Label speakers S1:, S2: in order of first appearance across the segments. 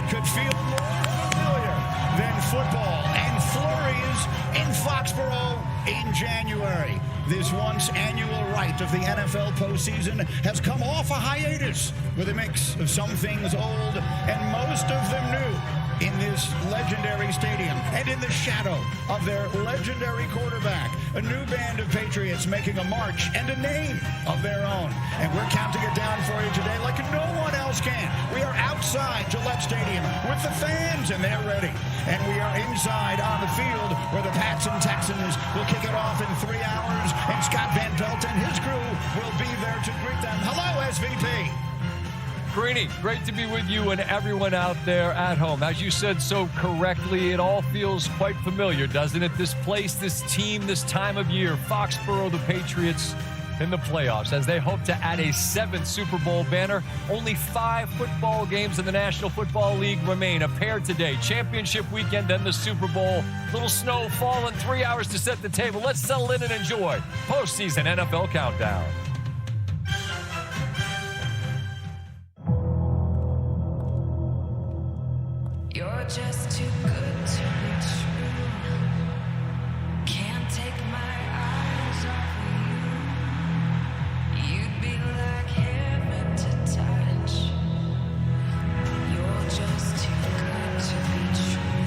S1: could feel more familiar than football and flurries in Foxborough in January. This once annual rite of the NFL postseason has come off a hiatus with a mix of some things old and most of them new in this legendary stadium and in the shadow of their legendary quarterback. A new band of Patriots making a march and a name of their own. And we're counting it down for you today like no one else can. We are outside Gillette Stadium with the fans, and they're ready. And we are inside on the field where the Pats and Texans will kick it off in 3 hours. And Scott Van Pelt and his crew will be there to greet them. Hello, SVP.
S2: Greeny, great to be with you and everyone out there at home. As you said so correctly, it all feels quite familiar, doesn't it? This place, this team, this time of year, Foxborough, the Patriots in the playoffs as they hope to add a 7th Super Bowl banner. Only 5 football games in the National Football League remain. A pair today. Championship weekend, then the Super Bowl. Little snow falling, 3 hours to set the table. Let's settle in and enjoy postseason NFL Countdown.
S3: You're just too good to be true. Can't take my eyes off of you. You'd be like heaven to touch. You're just too good to be true.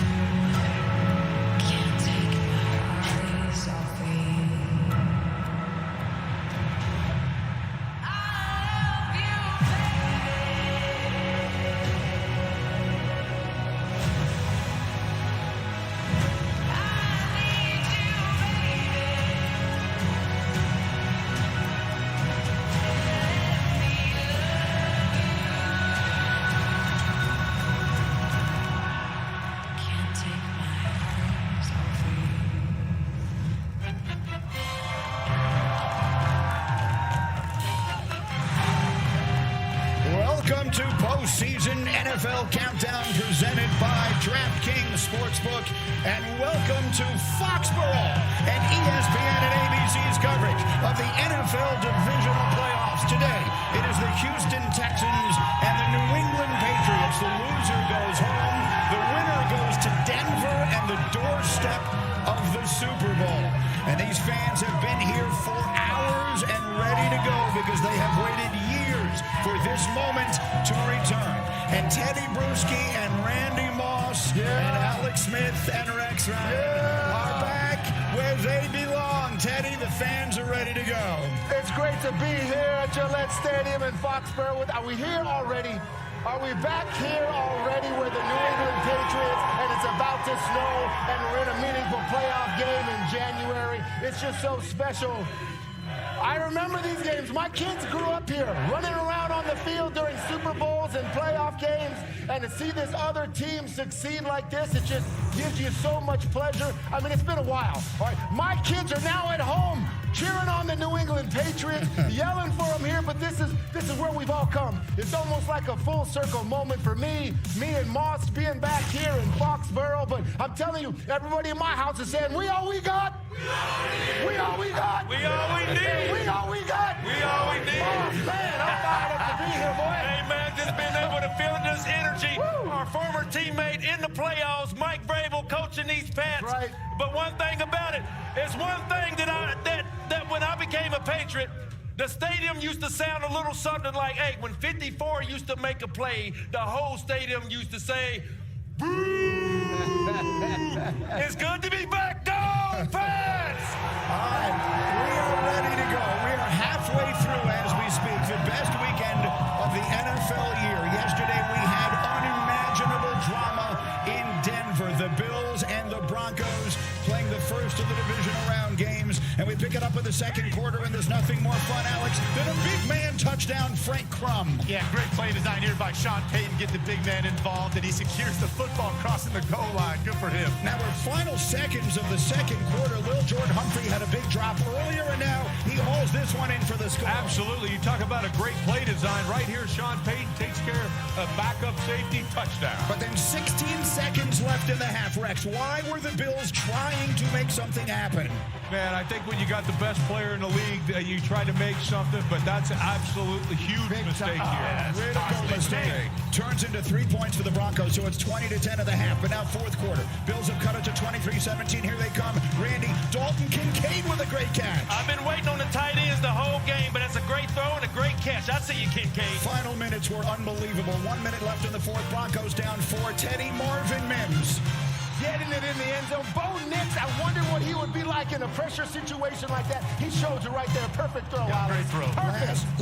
S3: Can't take my eyes off of you. I love you,
S1: Welcome to postseason NFL Countdown presented by DraftKings Sportsbook, and welcome to Foxborough and ESPN and ABC's coverage of the NFL Divisional Playoffs. Today, it is the Houston Texans and the New England Patriots. The loser goes home, the winner goes to Denver and the doorstep of the Super Bowl. And these fans have been here for hours and ready to go because they have waited years for this moment to return. And Teddy Bruschi and Randy Moss and Alex Smith and Rex Ryan are back where they belong. Teddy, the fans are ready to go.
S4: It's great to be here at Gillette Stadium in Foxborough. Are we here already? Are we back here already where the New England Patriots, and it's about to snow, and we're in a meaningful playoff game in January? It's just so special. I remember these games. My kids grew up here, running around on the field during Super Bowls and playoff games, and to see this other team succeed like this, it just gives you so much pleasure. I mean, it's been a while. All right, my kids are now at home cheering on the New England Patriots, yelling for them here, but this is where we've all come. It's almost like a full circle moment for me and Moss being back here in Foxborough, but I'm telling you, everybody in my house is saying, we all we got. We all we got.
S5: We all we need.
S4: We all we got.
S5: We all we need.
S4: Oh, man, I'm fired up to be here, boy.
S5: Hey, man, just being able to feel this energy.
S4: Woo.
S5: Our former teammate in the playoffs, Mike Vrabel, coaching these Pats.
S4: Right.
S5: But one thing about it, it's one thing that when I became a Patriot, the stadium used to sound a little something like, hey, when 54 used to make a play, the whole stadium used to say, boo! It's good to be back, dog, Pats!
S1: All right, we are ready to go. We are halfway through as we speak. The best weekend of the NFL year. Yesterday we had unimaginable drama in Denver. The Bills and the Broncos playing the first of the Divisional Round games. And we pick it up in the second quarter, and there's nothing more fun, Alex, than a big man touchdown, Frank Crum.
S6: Yeah, great play design here by Sean Payton. Get the big man involved, and he secures the football crossing the goal line. Good for him.
S1: Now we're final seconds of the second quarter. Lil Jordan Humphrey had a big drop earlier, and now he hauls this one in for the score.
S7: Absolutely. You talk about a great play design. Right here, Sean Payton takes
S6: care, a backup safety, touchdown.
S1: But then 16 seconds left in the half. Rex, why were the Bills trying to make something happen?
S6: Man, I think when you got the best player in the league, you try to make something, but that's an absolutely huge mistake here.
S1: Critical mistake. Turns into 3 points for the Broncos, so it's 20-10 of the half. But now fourth quarter. Bills have cut it to 23-17. Here they come. Randy, Dalton Kincaid with a great catch.
S5: I've been waiting on the tight ends the whole game, but that's a great throw and a great catch. I see you, Kincaid.
S1: Final minutes were unbelievable. 1 minute left in the fourth. Broncos down 4. Teddy Marvin Mims
S4: getting it in the end zone. Bo Nix, I wonder what he would be like in a pressure situation like that. He shows it right there. Perfect throw,
S6: Great throw.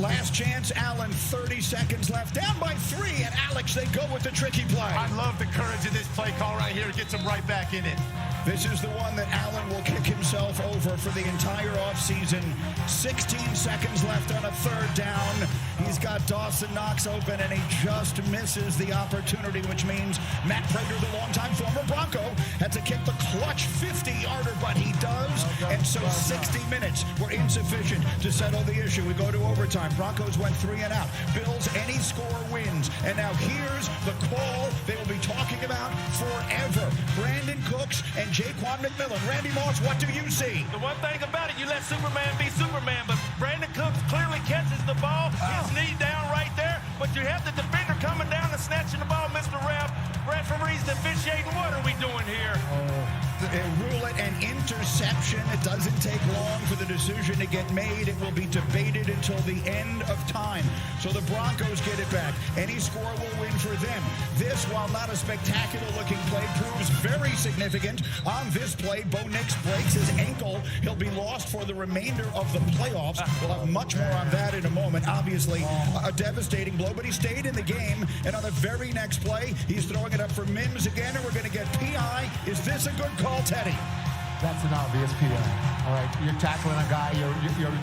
S1: Last chance, Allen. 30 seconds left. Down by 3, and Alex, they go with the tricky play.
S6: I love the courage of this play call right here. It gets him right back in it.
S1: This is the one that Allen will kick himself over for the entire offseason. 16 seconds left on a third down. He's got Dawson Knox open, and he just misses the opportunity, which means Matt Prater, the longtime former Bronco, had to kick the clutch 50-yarder, but he does. And so 60 minutes were insufficient to settle the issue. We go to overtime. Broncos went 3 and out. Bills, any score wins. And now here's the call they will be talking about forever. Brandon Cooks and Jaquan McMillan. Randy Moss, what do you see?
S5: The one thing about it, you let Superman be Superman, but Brandon Cooks clearly catches the ball, his knee down right there, but you have the defender coming down and snatching the ball, Mr. Ref. Referees officiating, what are we doing here?
S1: Rule it an interception. It doesn't take long for the decision to get made. It will be debated until the end of time. So the Broncos get it back. Any score will win for them. This, while not a spectacular-looking play, proves very significant. On this play, Bo Nix breaks his ankle. He'll be lost for the remainder of the playoffs. We'll have much more on that in a moment. Obviously, a devastating blow, but he stayed in the game. And on the very next play, he's throwing it up for Mims again, and we're going to get PI. Is this a good call, Teddy?
S4: That's an obvious PI. All right, you're tackling a guy,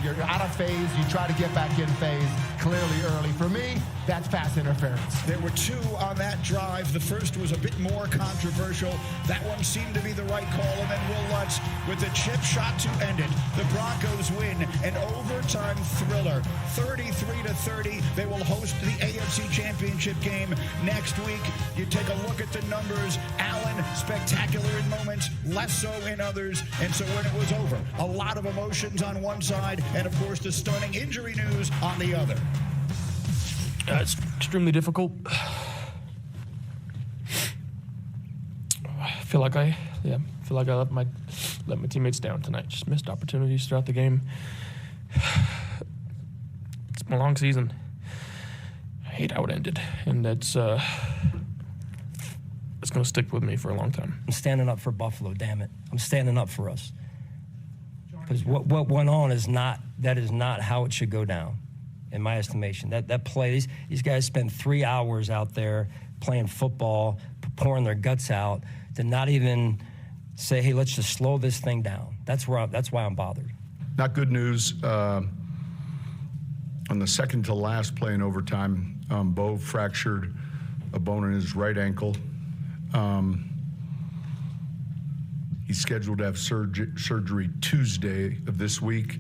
S4: you're out of phase, you try to get back in phase clearly early. For me, that's pass interference.
S1: There were 2 on that drive. The first was a bit more controversial. That one seemed to be the right call, and then Will Lutz with the chip shot to end it. The Broncos win an overtime thriller, 33-30. They will host the AFC Championship game next week. You take a look at the numbers. Allen, spectacular in moments, less so in others. And so when it was over, a lot of emotions on one side, and of course the stunning injury news on the other.
S7: It's extremely difficult. I feel like I let my teammates down tonight. Just missed opportunities throughout the game. It's been a long season. I hate how it ended, and it's going to stick with me for a long time.
S8: I'm standing up for Buffalo, damn it. I'm standing up for us. Because what went on is not how it should go down, in my estimation. That play, these guys spend 3 hours out there playing football, pouring their guts out, to not even say, hey, let's just slow this thing down. That's why I'm bothered.
S9: Not good news. On the second to last play in overtime, Bo fractured a bone in his right ankle. He's scheduled to have surgery Tuesday of this week,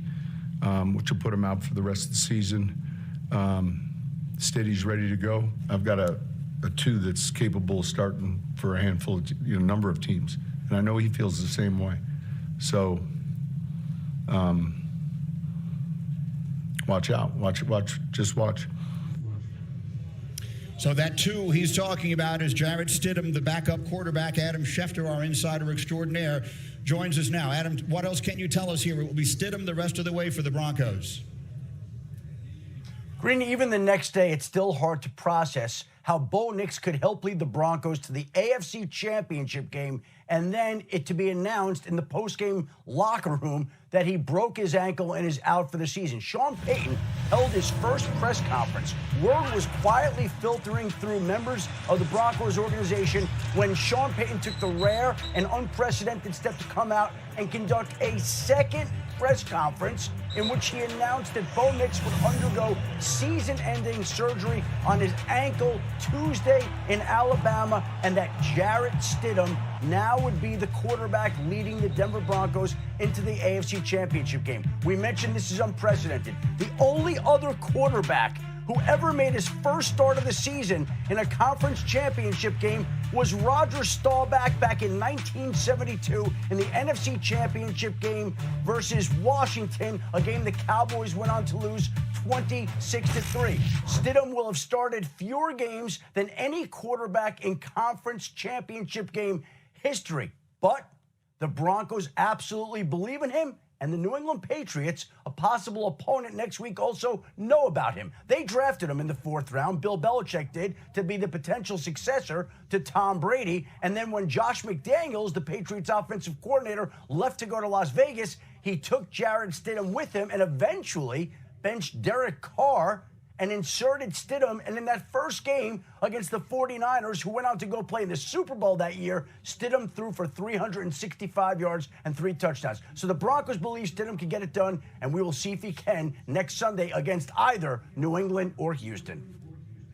S9: which will put him out for the rest of the season. Steady's ready to go. I've got a 2 that's capable of starting for a handful of number of teams, and I know he feels the same way. So watch out. Just watch.
S1: So that 2 he's talking about is Jarrett Stidham, the backup quarterback. Adam Schefter, our insider extraordinaire, joins us now. Adam, what else can you tell us here? It will be Stidham the rest of the way for the Broncos.
S10: Green, even the next day, it's still hard to process how Bo Nix could help lead the Broncos to the AFC Championship game, and then it to be announced in the postgame locker room that he broke his ankle and is out for the season. Sean Payton held his first press conference. Word was quietly filtering through members of the Broncos organization when Sean Payton took the rare and unprecedented step to come out and conduct a second press conference in which he announced that Bo Nix would undergo season-ending surgery on his ankle Tuesday in Alabama, and that Jarrett Stidham now would be the quarterback leading the Denver Broncos into the AFC Championship game. We mentioned this is unprecedented. The only other quarterback Whoever made his first start of the season in a conference championship game was Roger Staubach back in 1972 in the NFC Championship game versus Washington, a game the Cowboys went on to lose 26-3. Stidham will have started fewer games than any quarterback in conference championship game history. But the Broncos absolutely believe in him, and the New England Patriots, a possible opponent next week, also know about him. They drafted him in the 4th round, Bill Belichick did, to be the potential successor to Tom Brady. And then when Josh McDaniels, the Patriots offensive coordinator, left to go to Las Vegas, he took Jarrett Stidham with him and eventually benched Derek Carr and inserted Stidham. And in that first game against the 49ers, who went on to go play in the Super Bowl that year, Stidham threw for 365 yards and 3 touchdowns. So the Broncos believe Stidham can get it done, and we will see if he can next Sunday against either New England or Houston.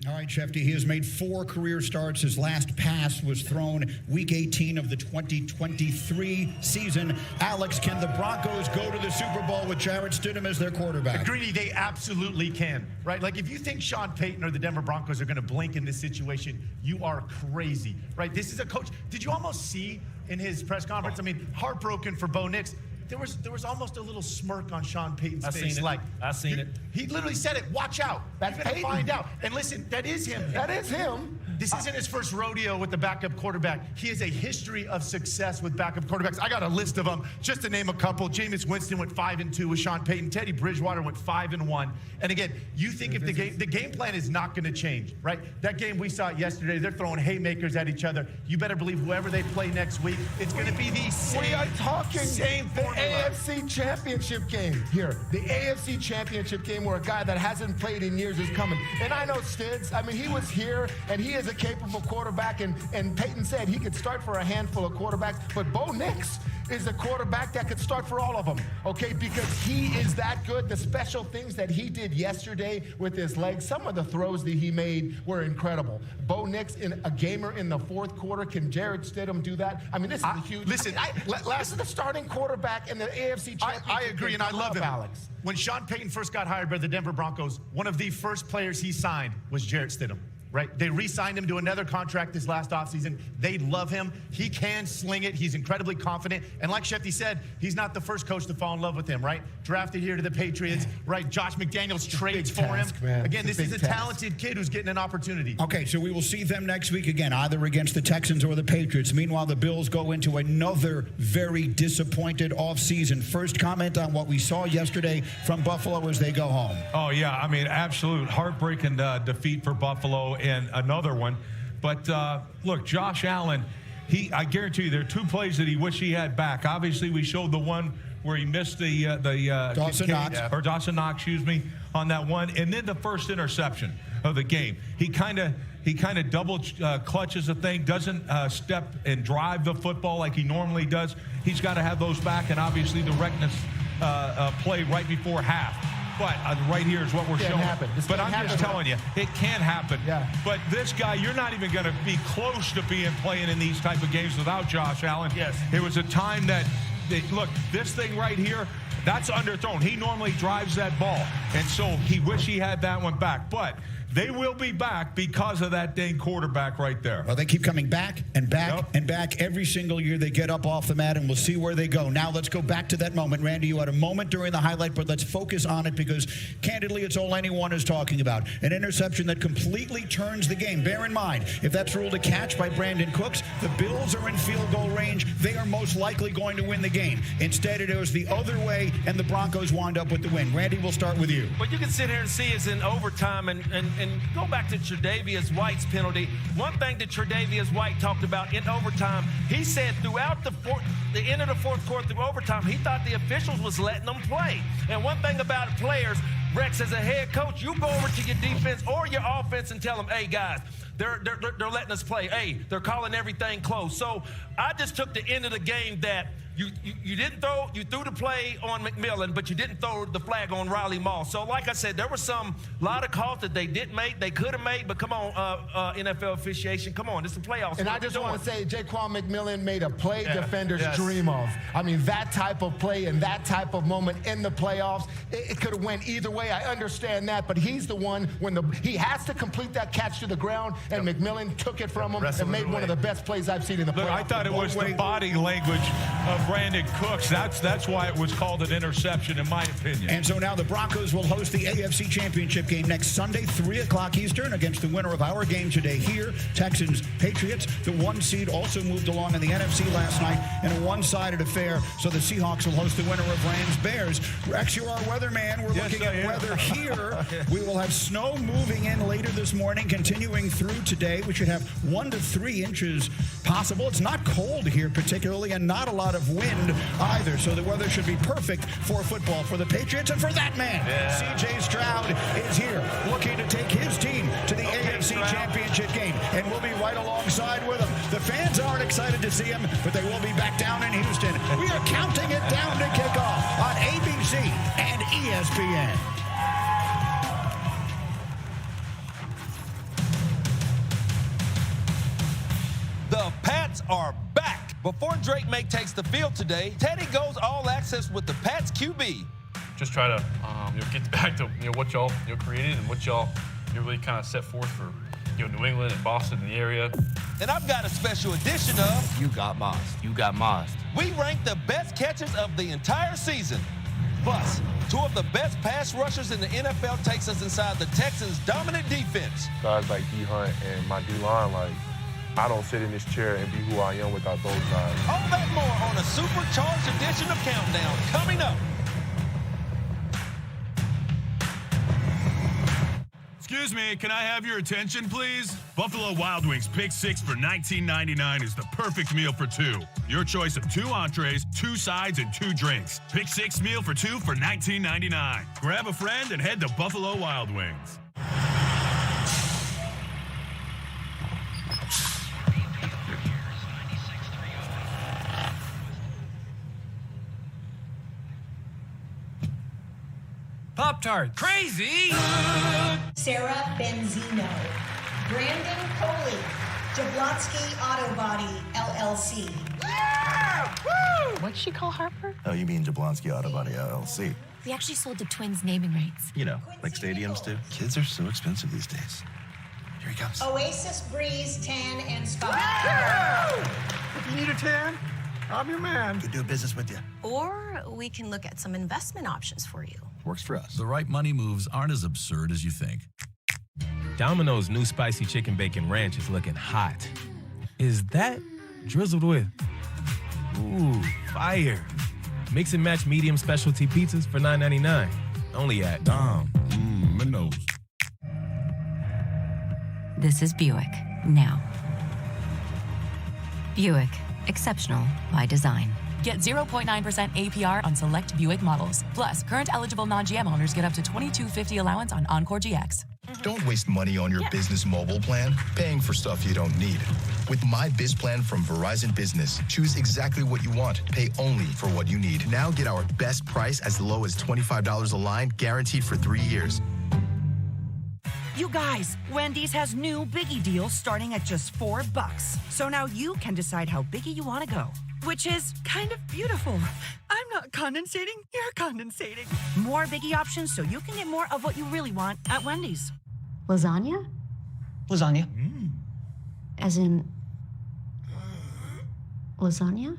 S1: All right, Shefty, he has made 4 career starts. His last pass was thrown Week 18 of the 2023 season. Alex, can the Broncos go to the Super Bowl with Jarrett Stidham as their quarterback?
S6: Greedy, they absolutely can, right? Like, if you think Sean Payton or the Denver Broncos are going to blink in this situation, you are crazy, right? This is a coach. Did you almost see in his press conference? I mean, heartbroken for Bo Nix. There was almost a little smirk on Sean Payton's face. Like,
S5: I seen it.
S6: He literally said it. Watch out.
S4: That's
S6: You're going to
S4: Payton.
S6: find out. And listen, that is him.
S4: That is him.
S6: This isn't his first rodeo with the backup quarterback. He has a history of success with backup quarterbacks. I got a list of them, just to name a couple. Jameis Winston went 5-2 with Sean Payton. Teddy Bridgewater went 5-1. And again, you think if the game plan is not going to change, right? That game we saw yesterday, they're throwing haymakers at each other. You better believe whoever they play next week, it's going to be the same.
S4: We are talking
S6: same
S4: the
S6: formula.
S4: AFC Championship game here. The AFC Championship game where a guy that hasn't played in years is coming. And I know Stids, I mean, he was here, and he is a capable quarterback, and Peyton said he could start for a handful of quarterbacks, but Bo Nix is a quarterback that could start for all of them, okay, because he is that good. The special things that he did yesterday with his legs, some of the throws that he made were incredible. Bo Nix, in a gamer in the 4th quarter, can Jarrett Stidham do that? I mean, this is a huge...
S6: Listen,
S4: this is the starting quarterback in the AFC Championship.
S6: I agree, and I love him.
S4: Alex.
S6: When Sean Payton first got hired by the Denver Broncos, one of the first players he signed was Jarrett Stidham. Right? They re-signed him to another contract this last offseason. They love him. He can sling it. He's incredibly confident. And like Shefty said, he's not the first coach to fall in love with him, right? Drafted here to the Patriots, right? Josh McDaniels trades for him.
S4: Man.
S6: Again, this is a talented kid who's getting an opportunity.
S1: Okay, so we will see them next week again, either against the Texans or the Patriots. Meanwhile, the Bills go into another very disappointed offseason. First comment on what we saw yesterday from Buffalo as they go home.
S11: Oh, yeah. I mean, absolute heartbreaking defeat for Buffalo and another one. But, look, Josh Allen, I guarantee you there are 2 plays that he wish he had back. Obviously, we showed the one where he missed
S1: Dawson Knox.
S11: Or Dawson Knox, excuse me, on that one. And then the first interception of the game. He kind of double clutches the thing, doesn't step and drive the football like he normally does. He's got to have those back, and obviously the reckless play right before half. But right here is what we're showing. But I'm just telling you, it can happen.
S4: Yeah.
S11: But this guy, you're not even going to be close to playing in these type of games without Josh Allen.
S5: Yes.
S11: It was a time that look, this thing right here, that's underthrown. He normally drives that ball. And so he wish he had that one back. But they will be back because of that dang quarterback right there.
S1: Well, they keep coming back and back and back every single year. They get up off the mat, and we'll see where they go. Now let's go back to that moment. Randy, you had a moment during the highlight, but let's focus on it because, candidly, it's all anyone is talking about. An interception that completely turns the game. Bear in mind, if that's ruled a catch by Brandon Cooks, the Bills are in field goal range. They are most likely going to win the game. Instead, it goes the other way, and the Broncos wind up with the win. Randy, we'll start with you.
S5: What you can sit here and see is in overtime, and go back to Tre'Davious White's penalty. One thing that Tre'Davious White talked about in overtime, he said throughout the end of the 4th quarter through overtime, he thought the officials was letting them play. And one thing about players, Rex, as a head coach, you go over to your defense or your offense and tell them, hey, guys, they're letting us play. Hey, they're calling everything close. So I just took the end of the game that You didn't throw, you threw the play on McMillan, but you didn't throw the flag on Riley Moss. So like I said, there were a lot of calls that they didn't make, they could have made, but come on, NFL officiation, come on, it's the playoffs.
S4: And I just want to say, Jaquan McMillan made a play defenders dream of. I mean, that type of play and that type of moment in the playoffs, it could have went either way. I understand that, but he's the one when he has to complete that catch to the ground, and McMillan took it from him and made one of the best plays I've seen in the playoffs.
S11: Look, I thought it was the body language of Brandon Cooks. That's why it was called an interception, in my opinion.
S1: And so now the Broncos will host the AFC Championship game next Sunday, 3 o'clock Eastern, against the winner of our game today here, Texans, Patriots. The 1 seed also moved along in the NFC last night in a one-sided affair. So the Seahawks will host the winner of Rams, Bears. Rex, you're our weatherman. We're looking at weather here. We will have snow moving in later this morning, continuing through today. We should have 1 to 3 inches possible. It's not cold here particularly, and not a lot of wind either, so the weather should be perfect for football for the Patriots and for that man. C.J. Stroud is here looking to take his team to the AFC Championship game, and we'll be right alongside with him. The fans aren't excited to see him, but they will be back down in Houston. We are counting it down to kickoff on ABC and ESPN.
S5: The Pats are back. Before Drake Maye takes the field today, Teddy goes all access with the Pats QB.
S7: Just try to get back to what y'all created and what y'all really kind of set forth for New England and Boston and the area.
S5: And I've got a special edition of
S12: You Got Mossed. You Got Mossed.
S5: We rank the best catches of the entire season. Plus, 2 of the best pass rushers in the NFL takes us inside the Texans' dominant defense.
S13: Guys like D. Hunt and my D-line, I don't sit in this chair and be who I am without those guys.
S5: All that more on a supercharged edition of Countdown coming up.
S14: Excuse me, can I have your attention, please? Buffalo Wild Wings Pick 6 for $19.99 is the perfect meal for 2. Your choice of 2 entrees, 2 sides, and 2 drinks. Pick 6 meal for 2 for $19.99. Grab a friend and head to Buffalo Wild Wings.
S2: Pop-Tart. Crazy!
S15: Sarah Benzino, Brandon Coley, Jablotsky Auto Body, LLC.
S16: What'd she call Harper?
S17: Oh, you mean Jablonski Auto Body, LLC.
S16: We actually sold the Twins naming rights.
S17: You know, like stadiums do. Kids are so expensive these days. Here he comes.
S15: Oasis Breeze Tan and Spa.
S17: If you need a tan, I'm your man. Could do business with you.
S16: Or we can look at some investment options for you.
S17: Works for us.
S18: The right money moves aren't as absurd as you think.
S19: Domino's new spicy chicken bacon ranch is looking hot. Is that drizzled with? Ooh, fire. Mix and match medium specialty pizzas for $9.99. Only at
S18: Domino's.
S20: This is Buick, now. Buick, exceptional by design.
S21: Get 0.9% APR on select Buick models. Plus, current eligible non-GM owners get up to $22.50 allowance on Encore GX.
S22: Don't waste money on your business mobile plan, paying for stuff you don't need. With My Biz Plan from Verizon Business, choose exactly what you want, pay only for what you need. Now get our best price as low as $25 a line, guaranteed for 3 years.
S23: You guys, Wendy's has new Biggie deals starting at just $4. So now you can decide how biggie you want to go, which is kind of beautiful. I'm not condensating, you're condensating. More Biggie options so you can get more of what you really want at Wendy's.
S20: Lasagna?
S12: Lasagna.
S20: As in lasagna?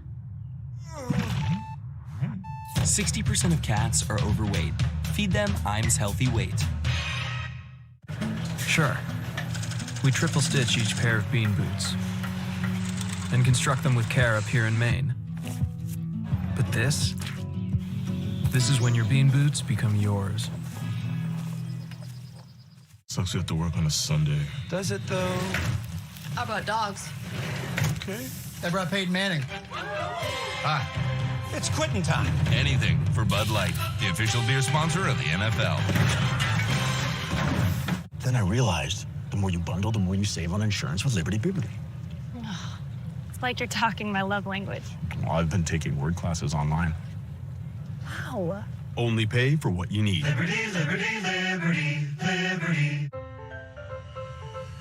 S24: 60% of cats are overweight. Feed them Iams Healthy Weight.
S25: Sure. We triple stitch each pair of bean boots and construct them with care up here in Maine. But this is when your bean boots become yours.
S14: Sucks you have to work on a Sunday.
S12: Does it, though?
S16: How about dogs?
S12: Okay. I brought Peyton Manning.
S18: Hi. It's quitting time. Anything for Bud Light, the official beer sponsor of the NFL.
S17: Then I realized the more you bundle, the more you save on insurance with Liberty Booty.
S3: It's like you're talking my love language.
S6: Well, I've been taking word classes online.
S3: Wow.
S14: Only pay for what you need.
S8: Liberty, liberty, liberty, liberty.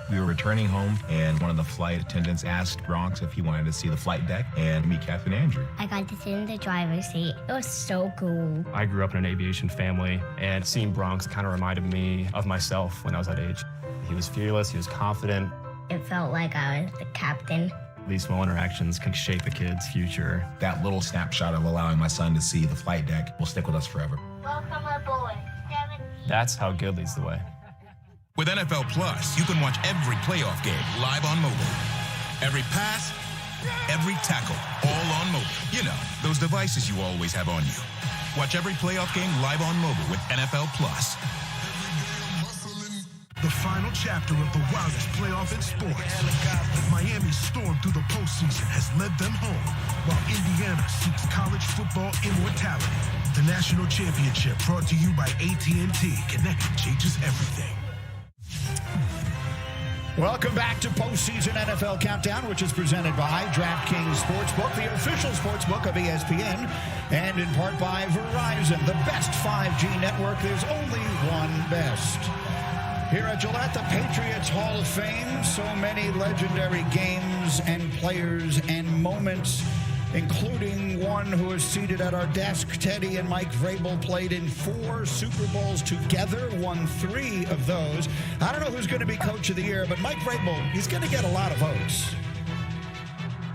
S9: We were returning home, and one of the flight attendants asked Bronx if he wanted to see the flight deck and meet Captain Andrew.
S10: I got to sit in the driver's seat. It was so cool.
S7: I grew up in an aviation family, and seeing Bronx kind of reminded me of myself when I was that age. He was fearless, he was confident.
S10: It felt like I was the captain.
S7: These small interactions can shape a kid's future.
S9: That little snapshot of allowing my son to see the flight deck will stick with us forever.
S10: Welcome aboard.
S7: That's how good leads the way.
S18: With NFL Plus, you can watch every playoff game live on mobile. Every pass, every tackle, all on mobile. You know, those devices you always have on you. Watch every playoff game live on mobile with NFL Plus.
S26: The final chapter of the wildest playoff in sports. Miami stormed through the postseason, has led them home, while Indiana seeks college football immortality. The national championship brought to you by AT&T. Connecting changes everything.
S1: Welcome back to postseason NFL Countdown, which is presented by DraftKings Sportsbook, the official sportsbook of ESPN, and in part by Verizon, the best 5G network. There's only one best. Here at Gillette, the Patriots Hall of Fame, so many legendary games and players and moments, including one who is seated at our desk. Teddy and Mike Vrabel played in 4 Super Bowls together, won 3 of those. I don't know who's going to be Coach of the Year, but Mike Vrabel, he's going to get a lot of votes.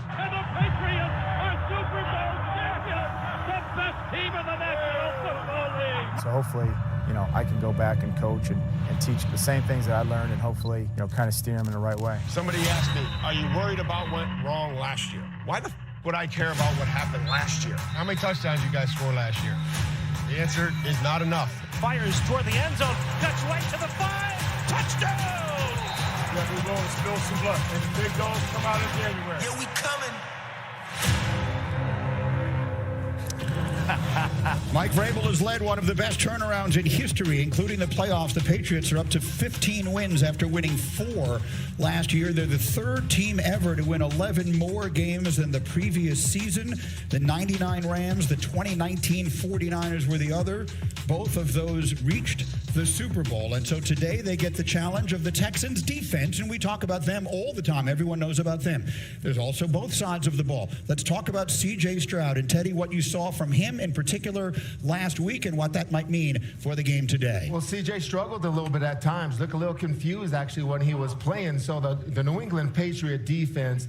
S5: And the Patriots are Super Bowl champions, the best team in the National Football League.
S27: So hopefully, I can go back and coach and teach the same things that I learned and hopefully, kind of steer them in the right way.
S4: Somebody asked me, are you worried about what went wrong last year? Why the would I care about what happened last year? How many touchdowns you guys scored last year? The answer is not enough.
S5: Fires toward the end zone, cuts right to the 5, touchdown!
S4: Yeah, we're going to spill some blood, and the big dogs come out in January.
S8: Yeah, we coming.
S1: Mike Vrabel has led one of the best turnarounds in history, including the playoffs. The Patriots are up to 15 wins after winning 4 last year. They're the 3rd team ever to win 11 more games than the previous season. The 99 Rams, the 2019 49ers were the other. Both of those reached the Super Bowl. And so today they get the challenge of the Texans defense, and we talk about them all the time. Everyone knows about them. There's also both sides of the ball. Let's talk about C.J. Stroud. And Teddy, what you saw from him in particular last week and what that might mean for the game today.
S4: Well, C.J. struggled a little bit at times. Looked a little confused, actually, when he was playing. So the New England Patriot defense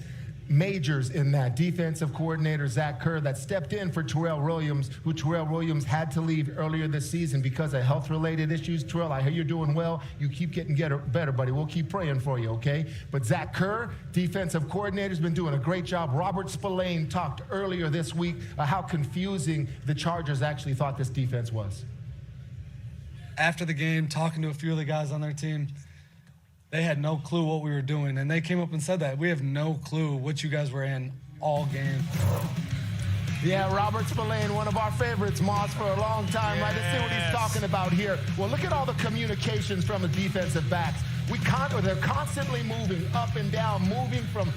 S4: majors in that. Defensive coordinator Zach Kerr that stepped in for Terrell Williams, who Terrell Williams had to leave earlier this season because of health-related issues. Terrell, I hear you're doing well. You keep getting better, buddy. We'll keep praying for you, okay? But Zach Kerr, defensive coordinator, has been doing a great job. Robert Spillane talked earlier this week how confusing the Chargers actually thought this defense was.
S28: After the game, talking to a few of the guys on their team, they had no clue what we were doing, and they came up and said that. We have no clue what you guys were in all game.
S4: Yeah, Robert Spillane, one of our favorites, Moss, for a long time. Yes. Right, let's see what he's talking about here. Well, look at all the communications from the defensive backs. They're constantly moving up and down, moving from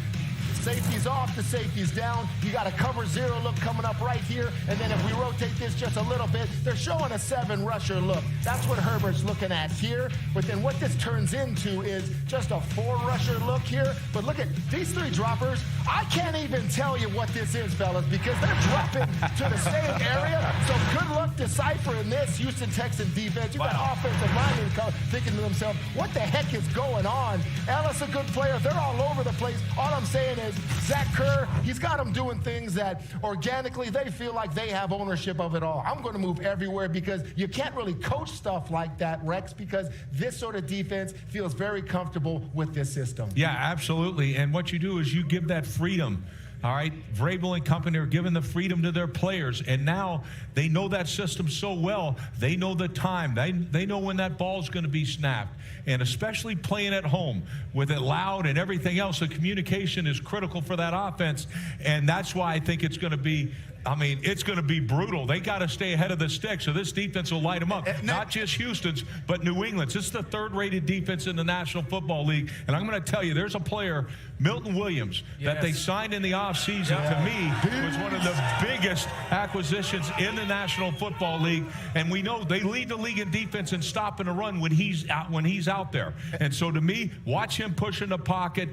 S4: safeties off to safeties down. You got a cover 0 look coming up right here. And then if we rotate this just a little bit, they're showing a 7 rusher look. That's what Herbert's looking at here. But then what this turns into is just a 4 rusher look here. But look at these 3 droppers. I can't even tell you what this is, fellas, because they're dropping to the same area. So good luck deciphering this Houston Texans defense. You got offensive linemen thinking to themselves, what the heck is going on? Ellis, a good player. They're all over the place. All I'm saying is Zach Kerr, he's got them doing things that organically they feel like they have ownership of it all. I'm going to move everywhere because you can't really coach stuff like that, Rex, because this sort of defense feels very comfortable with this system.
S11: Yeah, absolutely. And what you do is you give that freedom. All right, Vrabel and company are giving the freedom to their players, and now they know that system so well. They know the time. They know when that ball's going to be snapped, and especially playing at home with it loud and everything else, the communication is critical for that offense, and that's why I think it's going to be I mean, it's going to be brutal. They got to stay ahead of the stick, so this defense will light them up. Not just Houston's, but New England's. This is the third-rated defense in the National Football League. And I'm going to tell you, there's a player, Milton Williams, that they signed in the offseason, to me, was one of the biggest acquisitions in the National Football League. And we know they lead the league in defense and stopping the run when he's out there. And so, to me, watch him push in the pocket.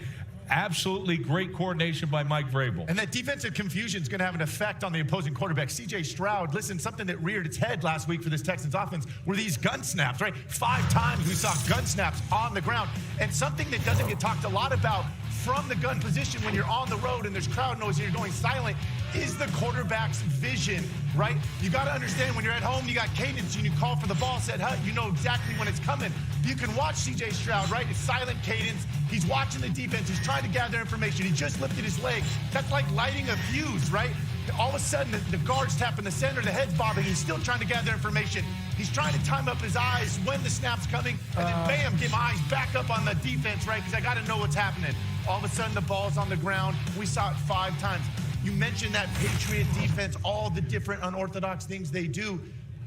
S11: Absolutely great coordination by Mike Vrabel.
S2: And that defensive confusion is going to have an effect on the opposing quarterback. C.J. Stroud, listen, something that reared its head last week for this Texans offense were these gun snaps, right? 5 times we saw gun snaps on the ground. And something that doesn't get talked a lot about from the gun position when you're on the road and there's crowd noise and you're going silent is the quarterback's vision, right? You got to understand when you're at home, you got cadence and you call for the ball, you know exactly when it's coming. You can watch C.J. Stroud, right? It's silent cadence. He's watching the defense. He's trying to gather information. He just lifted his leg. That's like lighting a fuse, right? All of a sudden, the guard's tapping the center, the head's bobbing. He's still trying to gather information. He's trying to time up his eyes when the snap's coming, and then bam, get my eyes back up on the defense, right? Because I got to know what's happening. All of a sudden, the ball's on the ground. We saw it 5 times. You mentioned that Patriot defense, all the different unorthodox things they do.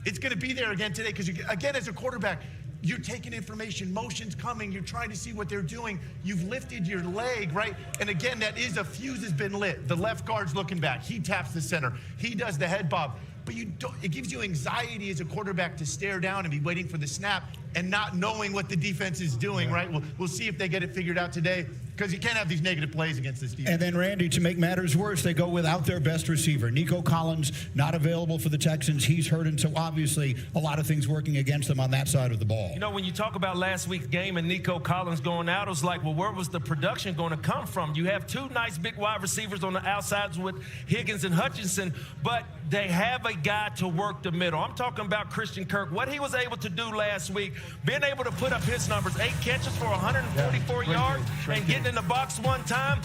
S2: It's going to be there again today because, again, as a quarterback, you're taking information, motion's coming, you're trying to see what they're doing. You've lifted your leg, right? And again, that is a fuse has been lit. The left guard's looking back. He taps the center. He does the head bob. But it gives you anxiety as a quarterback to stare down and be waiting for the snap and not knowing what the defense is doing, right? We'll see if they get it figured out today because you can't have these negative plays against this defense.
S1: And then, Randy, to make matters worse, they go without their best receiver. Nico Collins, not available for the Texans. He's hurt, and so obviously a lot of things working against them on that side of the ball.
S5: You know, when you talk about last week's game and Nico Collins going out, it was like, well, where was the production going to come from? You have 2 nice big wide receivers on the outsides with Higgins and Hutchinson, but they have a guy to work the middle. I'm talking about Christian Kirk. What he was able to do last week, being able to put up his numbers, 8 catches for 144 yards and getting in the box 1 time.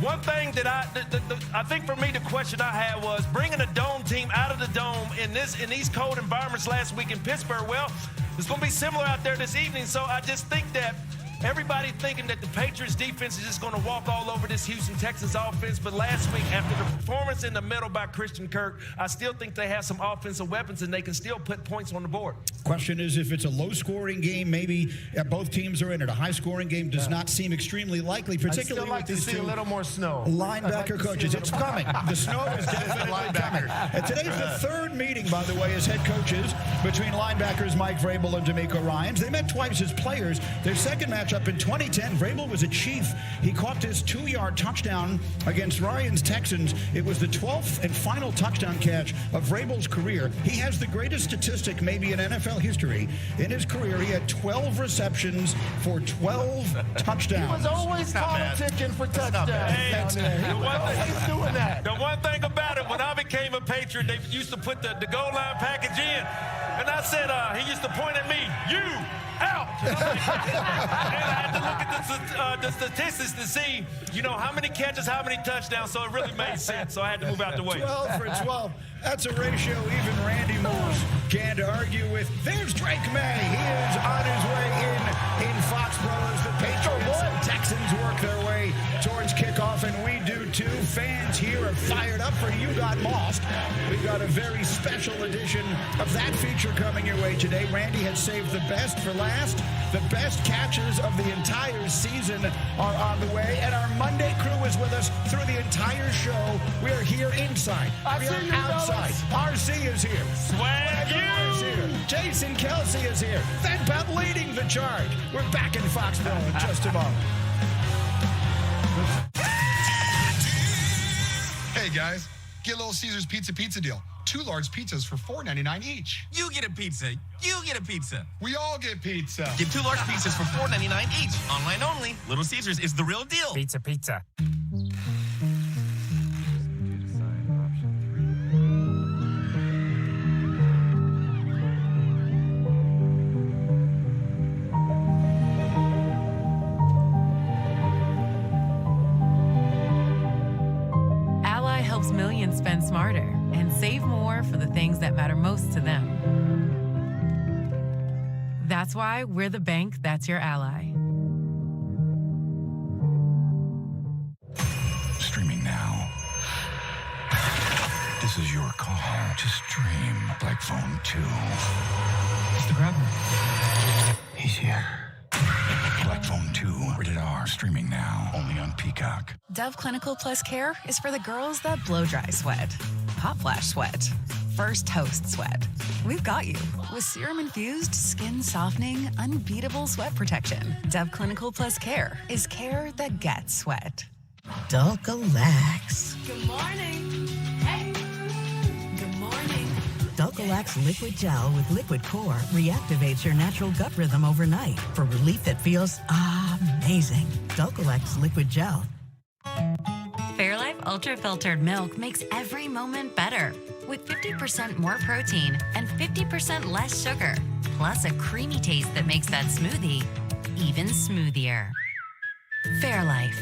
S5: One thing that I think for me the question I had was bringing a dome team out of the dome in these cold environments last week in Pittsburgh. Well, it's going to be similar out there this evening. So I just think that everybody thinking that the Patriots defense is just going to walk all over this Houston Texans offense. But last week, after the performance in the middle by Christian Kirk, I still think they have some offensive weapons and they can still put points on the board.
S1: Question is, if it's a low-scoring game, maybe both teams are in it. A high-scoring game does not seem extremely likely, particularly
S4: I'd still like
S1: with
S4: to
S1: these
S4: see a
S1: 2
S4: little more snow.
S1: linebacker coaches. It's coming. The snow is definitely coming. And today's the 3rd meeting, by the way, as head coaches between linebackers Mike Vrabel and DeMeco Ryans. They met twice as players. Their second matchup in 2010, Vrabel was a Chief. He caught this 2-yard touchdown against Ryans Texans. It was the 12th and final touchdown catch of Vrabel's career. He has the greatest statistic maybe in NFL history. In his career, he had 12 receptions for 12 touchdowns.
S4: He was always politicking for touchdowns. He's doing that.
S5: The one thing about it, when I became a Patriot, they used to put the goal line package in. And I said, he used to point at me, you out. And I had to look at the statistics to see, how many catches, how many touchdowns. So it really made sense. So I had to move out the way.
S1: 12 for 12. That's a ratio even Randy Moss can't argue with. There's Drake Maye. He is on his way in Foxborough as the Patriots and Texans work their way towards kickoff, and we do too. Fans here are fired up for You Got Mossed. We've got a very special edition of that feature coming your way today. Randy has saved the best for last. The best catches of the entire season are on the way, and our Monday crew is with us through the entire show. We are here inside. We are outside. RC is here.
S5: Swag
S1: is here. Jason Kelsey is here. Van Pelt leading the charge. We're back in Foxborough in just a moment.
S13: Hey guys, get Little Caesars pizza deal. 2 large pizzas for $4.99 each.
S15: You get a pizza. You get a pizza.
S13: We all get pizza.
S15: Get 2 large pizzas for $4.99 each. Online only. Little Caesars is the real deal.
S12: Pizza.
S19: Ally helps millions spend smarter and save more for the things that matter most to them. That's why we're the bank that's your ally.
S18: Streaming now. This is your call to stream Black Phone 2.
S12: It's the grabber.
S18: He's here. Black Phone 2, rated R, streaming now, only on Peacock.
S19: Dove Clinical Plus Care is for the girls that blow dry sweat, hot flash sweat, first toast sweat. We've got you with serum-infused, skin-softening, unbeatable sweat protection. Dove Clinical Plus Care is care that gets sweat.
S16: Dulcolax.
S19: Good morning. Hey. Good morning.
S16: Dulcolax Liquid Gel with Liquid Core reactivates your natural gut rhythm overnight for relief that feels amazing. Dulcolax Liquid Gel.
S17: Fairlife Ultra Filtered Milk makes every moment better with 50% more protein and 50% less sugar, plus a creamy taste that makes that smoothie even smoothier. Fairlife.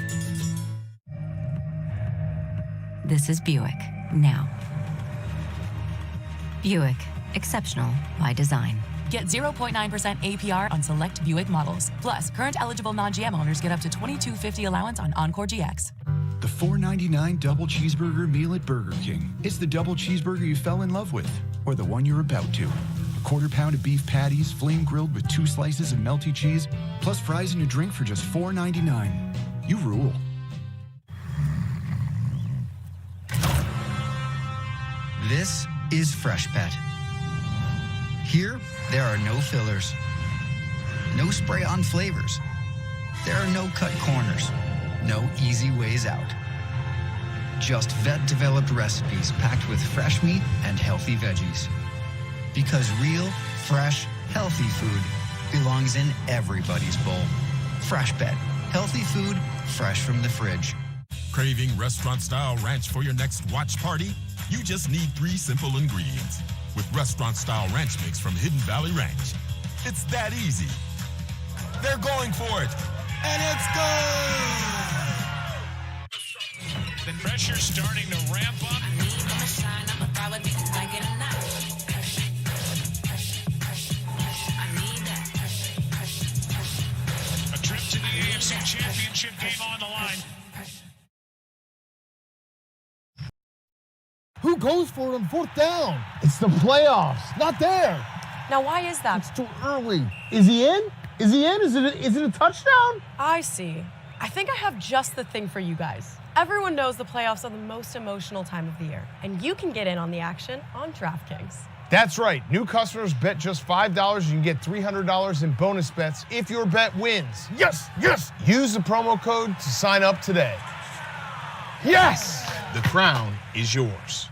S17: This is Buick now. Buick, exceptional by design.
S19: Get 0.9% APR on select Buick models. Plus, current eligible non-GM owners get up to $22.50 allowance on Encore GX.
S20: The $4.99 double cheeseburger meal at Burger King. It's the double cheeseburger you fell in love with, or the one you're about to. A quarter pound of beef patties, flame grilled with 2 slices of melty cheese, plus fries and a drink for just $4.99. You rule.
S21: This is Freshpet. Here, there are no fillers, no spray-on flavors. There are no cut corners, no easy ways out. Just vet-developed recipes packed with fresh meat and healthy veggies. Because real, fresh, healthy food belongs in everybody's bowl. Freshpet. Healthy food, fresh from the fridge.
S14: Craving restaurant-style ranch for your next watch party? You just need 3 simple ingredients. With restaurant-style ranch mix from Hidden Valley Ranch. It's that easy. They're going for it. And it's good!
S1: The pressure's starting to ramp up. A trip to the AFC Championship game on the line.
S4: Who goes for it on 4th down? It's the playoffs. Not there.
S22: Now, why is that?
S4: It's too early. Is he in? Is he in? Is it a touchdown?
S22: I see. I think I have just the thing for you guys. Everyone knows the playoffs are the most emotional time of the year, and you can get in on the action on DraftKings.
S4: That's right. New customers bet just $5. You can get $300 in bonus bets if your bet wins. Yes, yes. Use the promo code to sign up today. Yes! The crown is yours.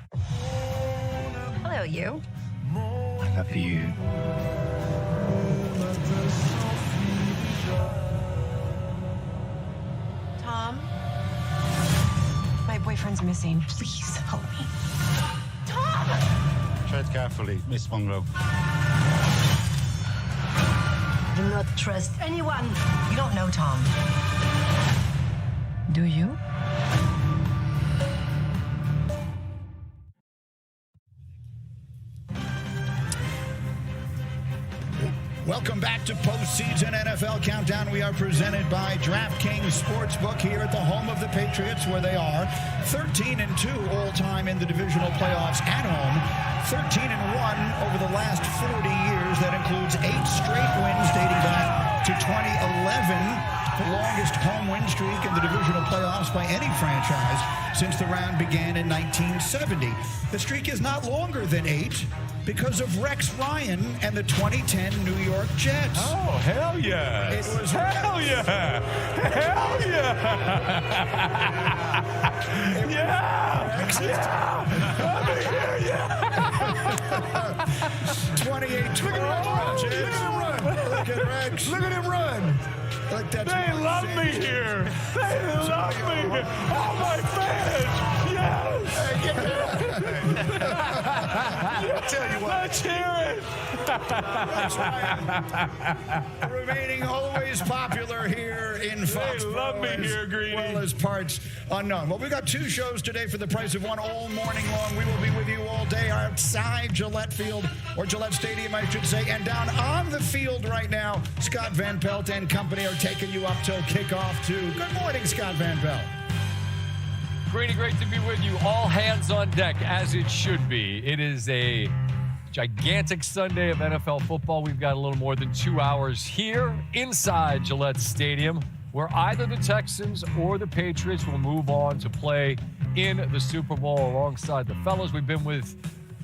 S17: Hello, you.
S21: I love you.
S22: Tom? My boyfriend's missing. Please help me. Tom!
S23: Tread carefully, Miss Monroe.
S17: Do not trust anyone. You don't know Tom. Do you?
S1: Welcome back to postseason NFL Countdown. We are presented by DraftKings Sportsbook here at the home of the Patriots, where they are 13-2 all-time in the divisional playoffs at home, 13-1 over the last 40 years. That includes 8 straight wins dating back to 2011. The longest home win streak in the divisional playoffs by any franchise since the round began in 1970. The streak is not longer than 8 because of Rex Ryan and the 2010 New York Jets.
S11: Oh, hell yeah.
S1: It was
S11: hell yeah. Hell yeah.
S1: Yeah. 28-12. Look at Rex.
S11: Look at him run. They love me here. They love me here. Oh, my fans. Yes.
S1: I'll tell you what.
S11: Let's hear it.
S1: Rex Ryan, remaining always popular here in Foxborough.
S11: They love me here, Greedy.
S1: Well as parts unknown. Well, we've got 2 shows today for the price of 1 all morning long. We will be with you all day outside Gillette Field, or Gillette Stadium, I should say. And down on the field right now, Scott Van Pelt and company are taking you up till kickoff too. Good morning, Scott Van Pelt.
S3: Greeny, great to be with you. All hands on deck, as it should be. It is a gigantic Sunday of NFL football. We've got a little more than 2 hours here inside Gillette Stadium, where either the Texans or the Patriots will move on to play in the Super Bowl alongside the fellas we've been with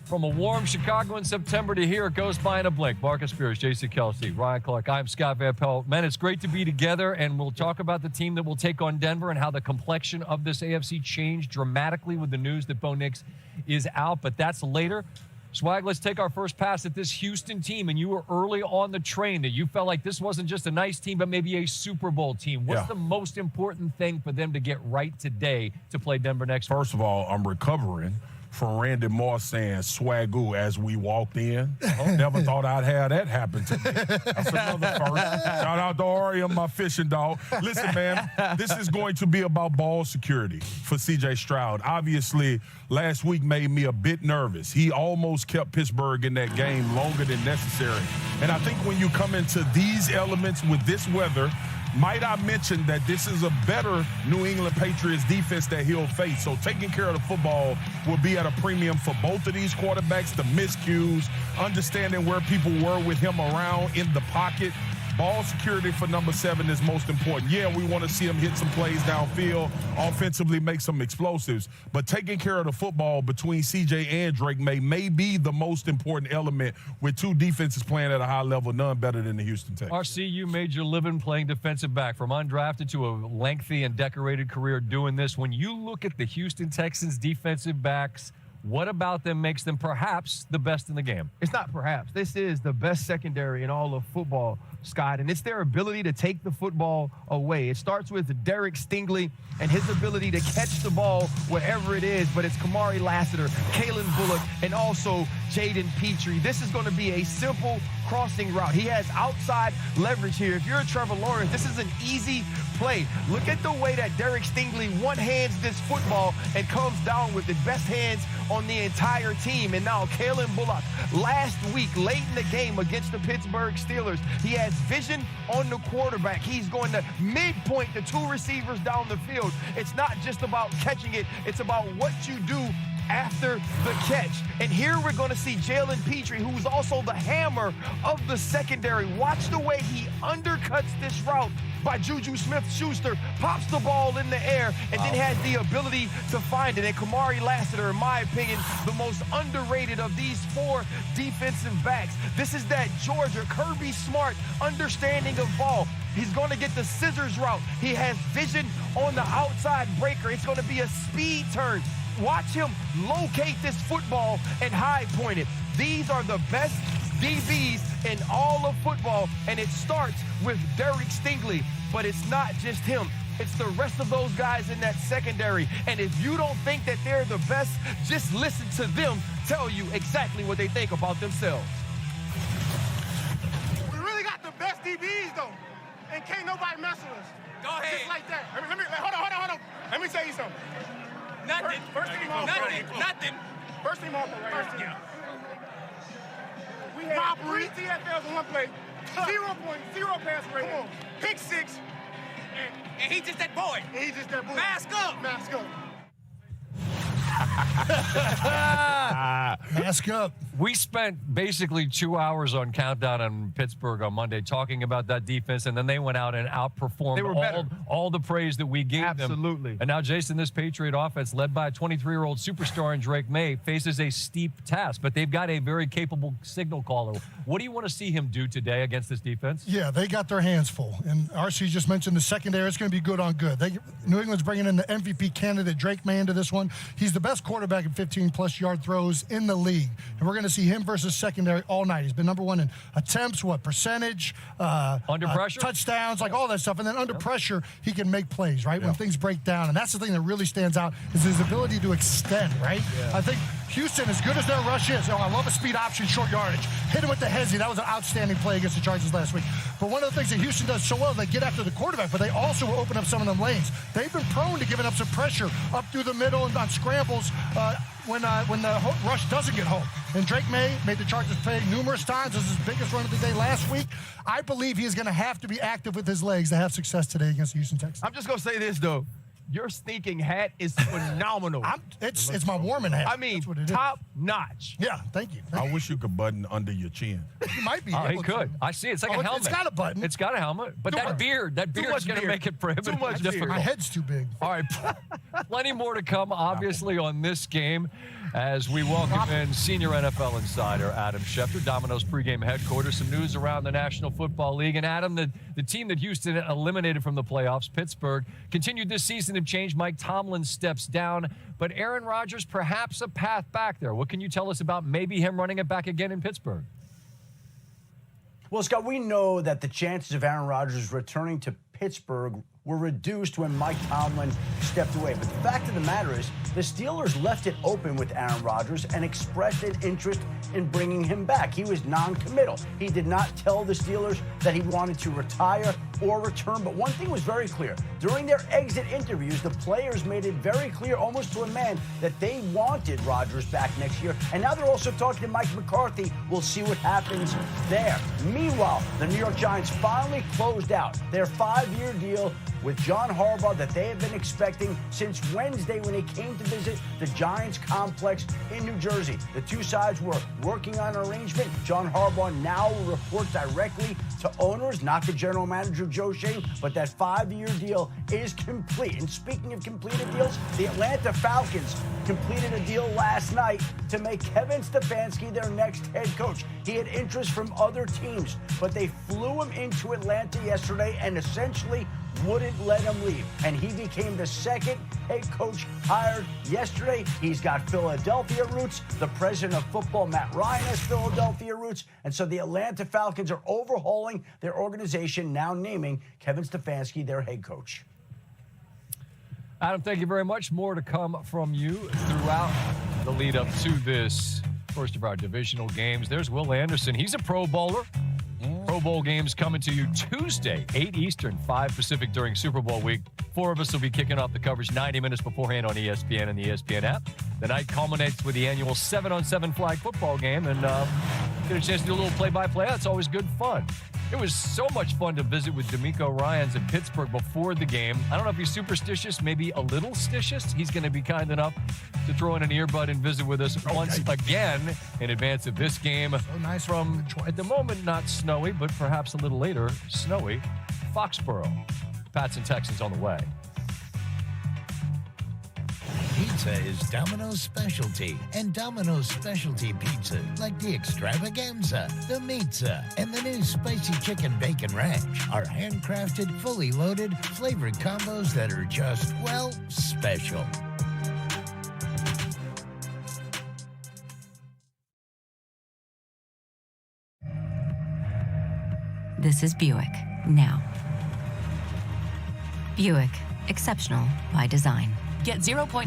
S3: from a warm Chicago in September to here. It goes by in a blink. Marcus Spears, J.C. Kelsey, Ryan Clark. I'm Scott Van Pelt. Man, it's great to be together, and we'll talk about the team that will take on Denver and how the complexion of this AFC changed dramatically with the news that Bo Nix is out, but that's later. Swag, let's take our first pass at this Houston team, and you were early on the train that you felt like this wasn't just a nice team, but maybe a Super Bowl team. What's the most important thing for them to get right today to play Denver next?
S6: First of all, I'm recovering from Randy Moss saying swagoo as we walked in. Never thought I'd have that happen to me. That's another first. Shout out to Ari, my fishing dog. Listen, man, this is going to be about ball security for C.J. Stroud. Obviously, last week made me a bit nervous. He almost kept Pittsburgh in that game longer than necessary. And I think when you come into these elements with this weather, might I mention that this is a better New England Patriots defense that he'll face. So taking care of the football will be at a premium for both of these quarterbacks. The miscues, understanding where people were with him around in the pocket. Ball security for number 7 is most important. Yeah, we want to see him hit some plays downfield, offensively make some explosives, but taking care of the football between CJ and Drake may be the most important element with two defenses playing at a high level, none better than the Houston Texans.
S3: RC, you made your living playing defensive back, from undrafted to a lengthy and decorated career doing this. When you look at the Houston Texans defensive backs, what about them makes them perhaps the best in the game?
S7: It's not perhaps. This is the best secondary in all of football, Scott, and it's their ability to take the football away. It starts with Derek Stingley and his ability to catch the ball wherever it is, but it's Kamari Lassiter, Kalen Bullock, and also Jaden Petrie. This is going to be a simple crossing route. He has outside leverage here. If you're a Trevor Lawrence, this is an easy play. Look at the way that Derek Stingley one-hands this football and comes down with the best hands on the entire team. And now Kalen Bullock, last week, late in the game against the Pittsburgh Steelers, he has vision on the quarterback. He's going to midpoint the two receivers down the field. It's not just about catching it. It's about what you do after the catch. And here we're going to see Jalen Petrie, who's also the hammer of the secondary. Watch the way he undercuts this route by Juju Smith-Schuster, pops the ball in the air, and then has the ability to find it. And Kamari Lassiter, in my opinion, the most underrated of these four defensive backs. This is that Georgia Kirby Smart understanding of ball. He's going to get the scissors route. He has vision on the outside breaker. It's going to be a speed turn. Watch him locate this football and high point it. These are the best DBs in all of football, and it starts with Derek Stingley, but it's not just him. It's the rest of those guys in that secondary. And if you don't think that they're the best, just listen to them tell you exactly what they think about themselves.
S4: We really got the best DBs, though, and can't nobody mess with us.
S15: Go ahead.
S4: Just like that. Hold on. Let me tell you something.
S15: Nothing.
S4: First team all
S15: Nothing.
S4: First team all right here. We had 3 TFLs in one play, 0 points, 0 pass rating, pick 6.
S15: And he just that boy. Mask up.
S4: Mask up.
S3: Mask up. We spent basically 2 hours on Countdown in Pittsburgh on Monday talking about that defense, and then they went out and outperformed all the praise that we gave them.
S7: Absolutely.
S3: And now, Jason, this Patriot offense, led by a 23-year-old superstar in Drake Maye, faces a steep task, but they've got a very capable signal caller. What do you want to see him do today against this defense?
S9: Yeah, they got their hands full. And RC just mentioned the secondary. It's going to be good on good. New England's bringing in the MVP candidate, Drake Maye, into this one. He's the best quarterback in 15-plus yard throws in the league. And we're going to see him versus secondary all night. He's been number 1 in attempts, percentage,
S3: under pressure,
S9: touchdowns, like all that stuff. And then under pressure, he can make plays, right? When things break down. And that's the thing that really stands out is his ability to extend, right? I think Houston, as good as their rush is, I love a speed option, short yardage. Hit him with the hezzy. That was an outstanding play against the Chargers last week. But one of the things that Houston does so well, they get after the quarterback, but they also will open up some of them lanes. They've been prone to giving up some pressure up through the middle and on scrambles when the rush doesn't get home. And Drake Maye made the Chargers pay numerous times. This is his biggest run of the day last week. I believe he is going to have to be active with his legs to have success today against the Houston Texans.
S7: I'm just going to say this, though. Your stinking hat is phenomenal.
S9: It's my warming hat.
S7: I mean, top notch.
S9: Yeah, thank you.
S6: I wish you could button under your chin.
S9: You might be.
S3: He could. I see. It's like a helmet.
S9: It's got a button.
S3: It's got a helmet. But that beard is going to make it prohibitively difficult.
S9: My head's too big.
S3: All right. Plenty more to come, obviously, on this game as we welcome in senior NFL insider Adam Schefter, Domino's pregame headquarters. Some news around the National Football League. And Adam, the team that Houston eliminated from the playoffs, Pittsburgh, continued this season of change. Mike Tomlin steps down, but Aaron Rodgers perhaps a path back there. What can you tell us about maybe him running it back again in Pittsburgh?
S8: Well, Scott, we know that the chances of Aaron Rodgers returning to Pittsburgh were reduced when Mike Tomlin stepped away. But the fact of the matter is, the Steelers left it open with Aaron Rodgers and expressed an interest in bringing him back. He was non-committal. He did not tell the Steelers that he wanted to retire or return. But one thing was very clear. During their exit interviews, the players made it very clear, almost to a man, that they wanted Rodgers back next year. And now they're also talking to Mike McCarthy. We'll see what happens there. Meanwhile, the New York Giants finally closed out their 5-year deal with John Harbaugh that they have been expecting since Wednesday when he came to visit the Giants complex in New Jersey. The two sides were working on an arrangement. John Harbaugh now will report directly to owners, not the general manager Joe Schoen, but that 5-year deal is complete. And speaking of completed deals, the Atlanta Falcons completed a deal last night to make Kevin Stefanski their next head coach. He had interest from other teams, but they flew him into Atlanta yesterday and essentially wouldn't let him leave. And he became the second head coach hired yesterday. He's got Philadelphia roots. The president of football, Matt Ryan, has Philadelphia roots. And so the Atlanta Falcons are overhauling their organization, now naming Kevin Stefanski their head coach.
S3: Adam, thank you very much. More to come from you throughout the lead up to this first of our divisional games. There's Will Anderson. He's a Pro Bowler. Pro Bowl games coming to you Tuesday, 8 Eastern, 5 Pacific during Super Bowl week. 4 of us will be kicking off the coverage 90 minutes beforehand on ESPN and the ESPN app. The night culminates with the annual 7-on-7 flag football game, and get a chance to do a little play-by-play. That's always good fun. It was so much fun to visit with DeMeco Ryans in Pittsburgh before the game. I don't know if he's superstitious, maybe a little stitious. He's going to be kind enough to throw in an earbud and visit with us once again in advance of this game.
S9: So nice
S3: from, at the moment, not snowy, but perhaps a little later, snowy, Foxborough. Pats and Texans on the way.
S10: Pizza is Domino's specialty, and Domino's specialty pizza, like the Extravaganza, the Mezza, and the new Spicy Chicken Bacon Ranch, are handcrafted, fully loaded, flavored combos that are just, well, special.
S17: This is Buick, now. Buick, exceptional by design.
S23: Get 0.9%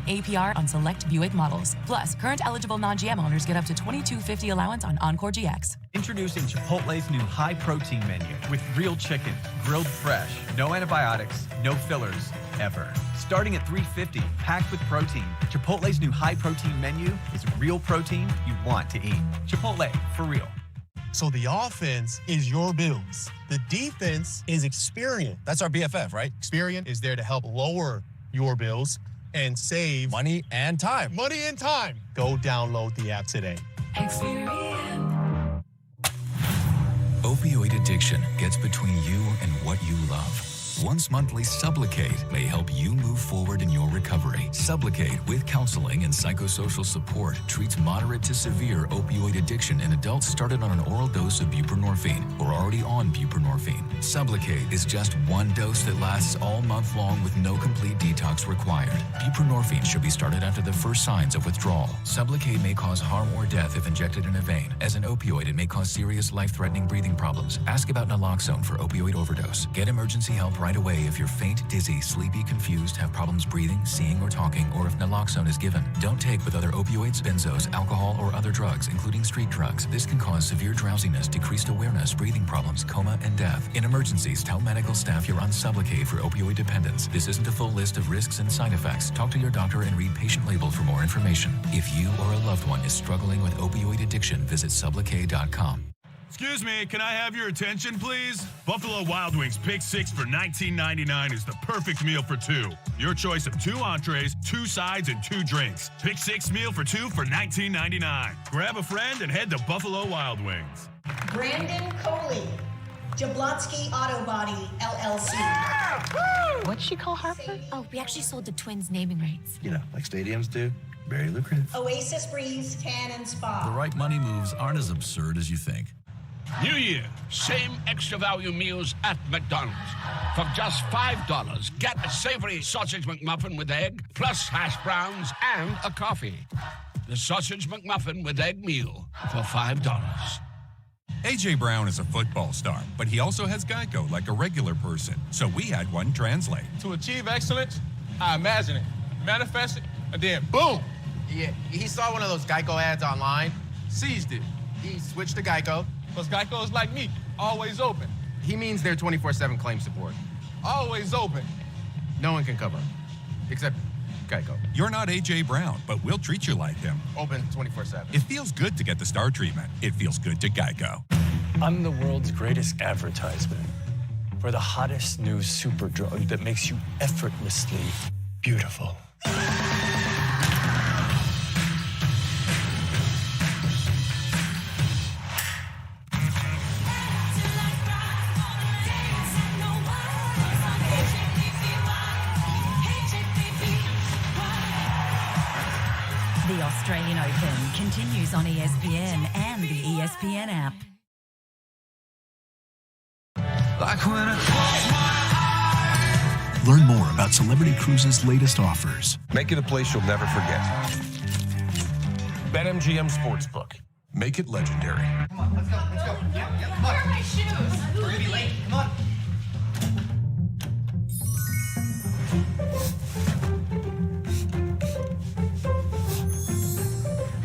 S23: APR on select Buick models. Plus, current eligible non-GM owners get up to $22.50 allowance on Encore GX.
S24: Introducing Chipotle's new high-protein menu with real chicken, grilled fresh, no antibiotics, no fillers, ever. Starting at $3.50, packed with protein, Chipotle's new high-protein menu is real protein you want to eat. Chipotle, for real.
S25: So the offense is your Bills. The defense is Experian. That's our BFF, right? Experian is there to help lower your bills and save money and time. Money and time. Go download the app today.
S26: Experian. Opioid addiction gets between you and what you love. Once monthly Sublocade may help you move forward in your recovery. Sublocade, with counseling and psychosocial support, treats moderate to severe opioid addiction in adults started on an oral dose of buprenorphine or already on buprenorphine. Sublocade is just one dose that lasts all month long with no complete detox required. Buprenorphine should be started after the first signs of withdrawal. Sublocade may cause harm or death if injected in a vein. As an opioid, it may cause serious life-threatening breathing problems. Ask about naloxone for opioid overdose. Get emergency help right away if you're faint, dizzy, sleepy, confused, have problems breathing, seeing, or talking, or if naloxone is given. Don't take with other opioids, benzos, alcohol, or other drugs, including street drugs. This can cause severe drowsiness, decreased awareness, breathing problems, coma, and death. In emergencies, tell medical staff you're on Sublocade for opioid dependence. This isn't a full list of risks and side effects. Talk to your doctor and read patient label for more information. If you or a loved one is struggling with opioid addiction, visit Sublocade.com.
S14: Excuse me, can I have your attention, please? Buffalo Wild Wings Pick 6 for $19.99 is the perfect meal for two. Your choice of 2 entrees, 2 sides, and 2 drinks. Pick 6 meal for 2 for $19.99. Grab a friend and head to Buffalo Wild Wings.
S2: Brandon Coley, Jablotsky Auto Body, LLC.
S5: What'd she call Harper? Oh, we actually sold the Twins naming rights.
S12: You know, like stadiums do. Very lucrative.
S2: Oasis Breeze, Tan and Spa.
S13: The right money moves aren't as absurd as you think.
S16: New Year, same extra value meals at McDonald's. For just $5, get a savory sausage McMuffin with egg, plus hash browns and a coffee. The sausage McMuffin with egg meal for $5.
S18: A.J. Brown is a football star, but he also has Geico like a regular person. So we had one translate.
S27: To achieve excellence, I imagine it, manifest it, and then boom!
S28: Yeah, he saw one of those Geico ads online, seized it. He switched to Geico.
S27: Because Geico is like me, always open.
S28: He means they're 24/7 claim support.
S27: Always open.
S28: No one can cover, except Geico.
S18: You're not A.J. Brown, but we'll treat you like him.
S28: Open 24/7.
S18: It feels good to get the star treatment. It feels good to Geico.
S29: I'm the world's greatest advertisement for the hottest new super drug that makes you effortlessly beautiful.
S30: The Australian Open continues on ESPN and the ESPN app.
S13: Like when I Learn more about Celebrity Cruises' latest offers.
S31: Make it a place you'll never forget. BetMGM Sportsbook. Make it legendary.
S32: Come on, let's go. Yeah, come on. Where are my shoes? We're gonna be late. Come on.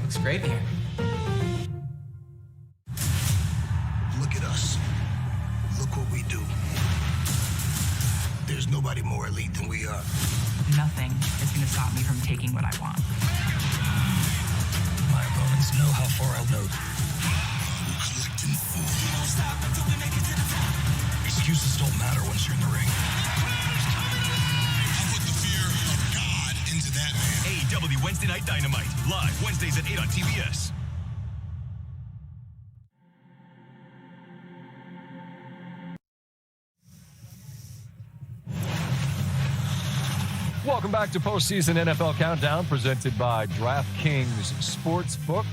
S28: Looks great here.
S33: Look at us. Look what we do. There's nobody more elite than we are.
S34: Nothing is going to stop me from taking what I want.
S33: My opponents know how far I'll go. Clicked and full. Excuses don't matter once you're in the ring. I'll put the fear of God into that man.
S14: AEW Wednesday Night Dynamite. Live Wednesdays at 8 on TBS.
S3: Welcome back to postseason NFL Countdown, presented by DraftKings Sportsbook.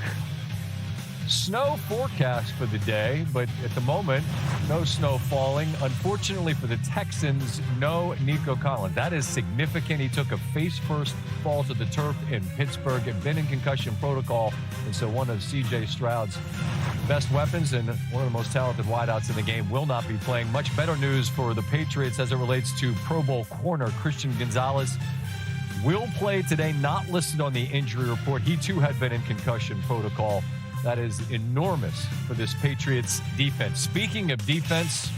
S3: Snow forecast for the day, but at the moment, no snow falling. Unfortunately for the Texans, no Nico Collins. That is significant. He took a face-first fall to the turf in Pittsburgh and been in concussion protocol. And so one of C.J. Stroud's best weapons and one of the most talented wideouts in the game will not be playing. Much better news for the Patriots as it relates to Pro Bowl corner Christian Gonzalez. Will play today, not listed on the injury report. He too had been in concussion protocol. That is enormous for this Patriots defense. Speaking of defense,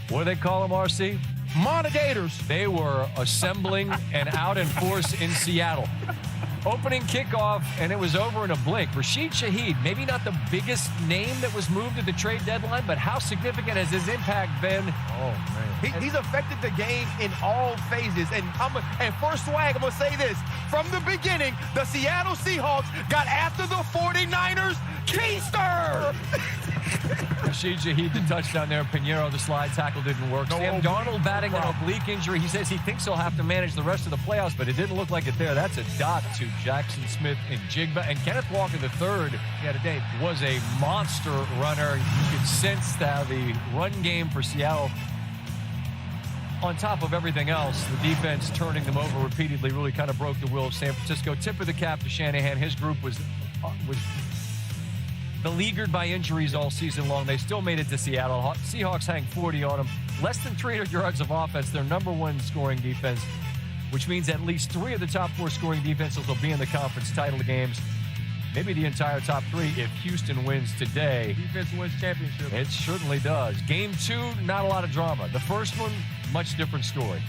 S3: what do they call them, RC?
S7: Monogators.
S3: They were assembling and out in force in Seattle. Opening kickoff, and it was over in a blink. Rashid Shaheed, maybe not the biggest name that was moved at the trade deadline, but how significant has his impact been? Oh, man.
S7: He's affected the game in all phases. And for swag, I'm going to say this. From the beginning, the Seattle Seahawks got after the 49ers. Keister!
S3: Rashid Shaheed, the touchdown there. Pinheiro, the slide tackle didn't work. Sam Darnold batting an oblique injury. He says he thinks he'll have to manage the rest of the playoffs, but it didn't look like it there. That's a dot to Jackson Smith and Jigba. And Kenneth Walker III was a monster runner. You could sense that the run game for Seattle, on top of everything else, the defense turning them over repeatedly really kind of broke the will of San Francisco. Tip of the cap to Shanahan. His group was beleaguered by injuries all season long. They still made it to Seattle. Seahawks hang 40 on them. Less than 300 yards of offense. Their number one scoring defense, which means at least 3 of the top 4 scoring defenses will be in the conference title games. Maybe the entire top 3 if Houston wins today.
S7: Defense wins championship.
S3: It certainly does. Game 2, not a lot of drama. The first one, much different story.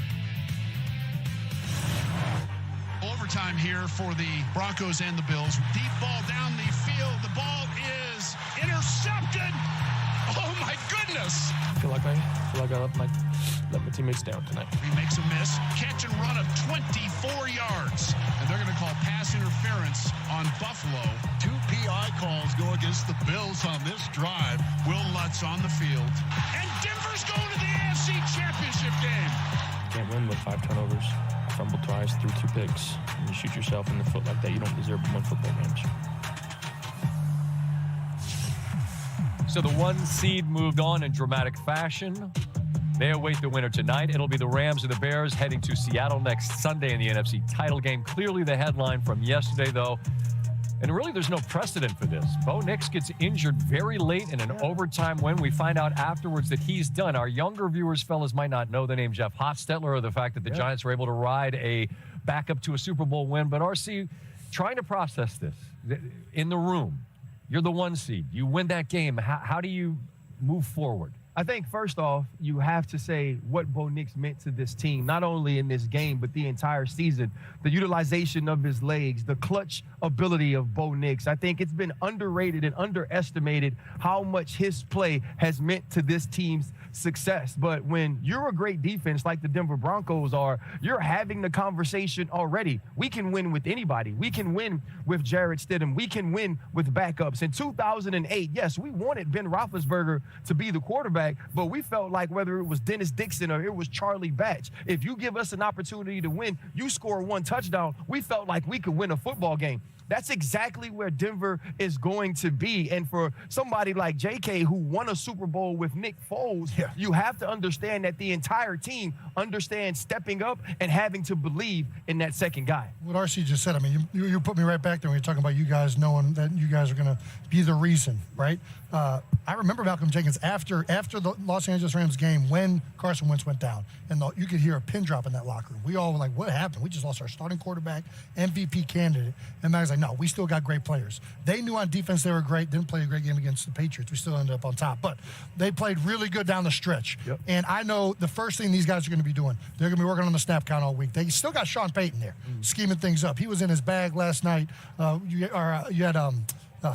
S35: Overtime here for the Broncos and the Bills. Deep ball down the field. The ball is intercepted. Douglas.
S27: I feel like I let my teammates down tonight.
S35: He makes a miss. Catch and run of 24 yards. And they're going to call pass interference on Buffalo. 2 PI calls go against the Bills on this drive. Will Lutz on the field. And Denver's going to the AFC Championship game.
S27: You can't win with 5 turnovers. Fumble twice, threw 2 picks. When you shoot yourself in the foot like that, you don't deserve to win football games.
S3: So the 1 seed moved on in dramatic fashion. They await the winner tonight. It'll be the Rams and the Bears heading to Seattle next Sunday in the NFC title game. Clearly the headline from yesterday, though. And really, there's no precedent for this. Bo Nix gets injured very late in an overtime win. We find out afterwards that he's done. Our younger viewers, fellas, might not know the name Jeff Hostetler or the fact that the Giants were able to ride a backup to a Super Bowl win. But RC, trying to process this in the room, you're the 1 seed. You win that game. How do you move forward?
S7: I think, first off, you have to say what Bo Nix meant to this team, not only in this game, but the entire season. The utilization of his legs, the clutch ability of Bo Nix. I think it's been underrated and underestimated how much his play has meant to this team's success. But when you're a great defense like the Denver Broncos are, you're having the conversation already. We can win with anybody. We can win with Jarrett Stidham. We can win with backups. In 2008, yes, we wanted Ben Roethlisberger to be the quarterback, but we felt like whether it was Dennis Dixon or it was Charlie Batch, if you give us an opportunity to win, you score 1 touchdown, we felt like we could win a football game. That's exactly where Denver is going to be. And for somebody like JK who won a Super Bowl with Nick Foles, you have to understand that the entire team understands stepping up and having to believe in that second guy.
S1: What RC just said, I mean, you put me right back there when you're talking about you guys knowing that you guys are going to be the reason, right? I remember Malcolm Jenkins after the Los Angeles Rams game when Carson Wentz went down, and you could hear a pin drop in that locker room. We all were like, what happened? We just lost our starting quarterback, MVP candidate. And Matt's like, no, we still got great players. They knew on defense they were great, didn't play a great game against the Patriots. We still ended up on top. But they played really good down the stretch. Yep. And I know the first thing these guys are going to be doing, they're going to be working on the snap count all week. They still got Sean Payton there, scheming things up. He was in his bag last night. You had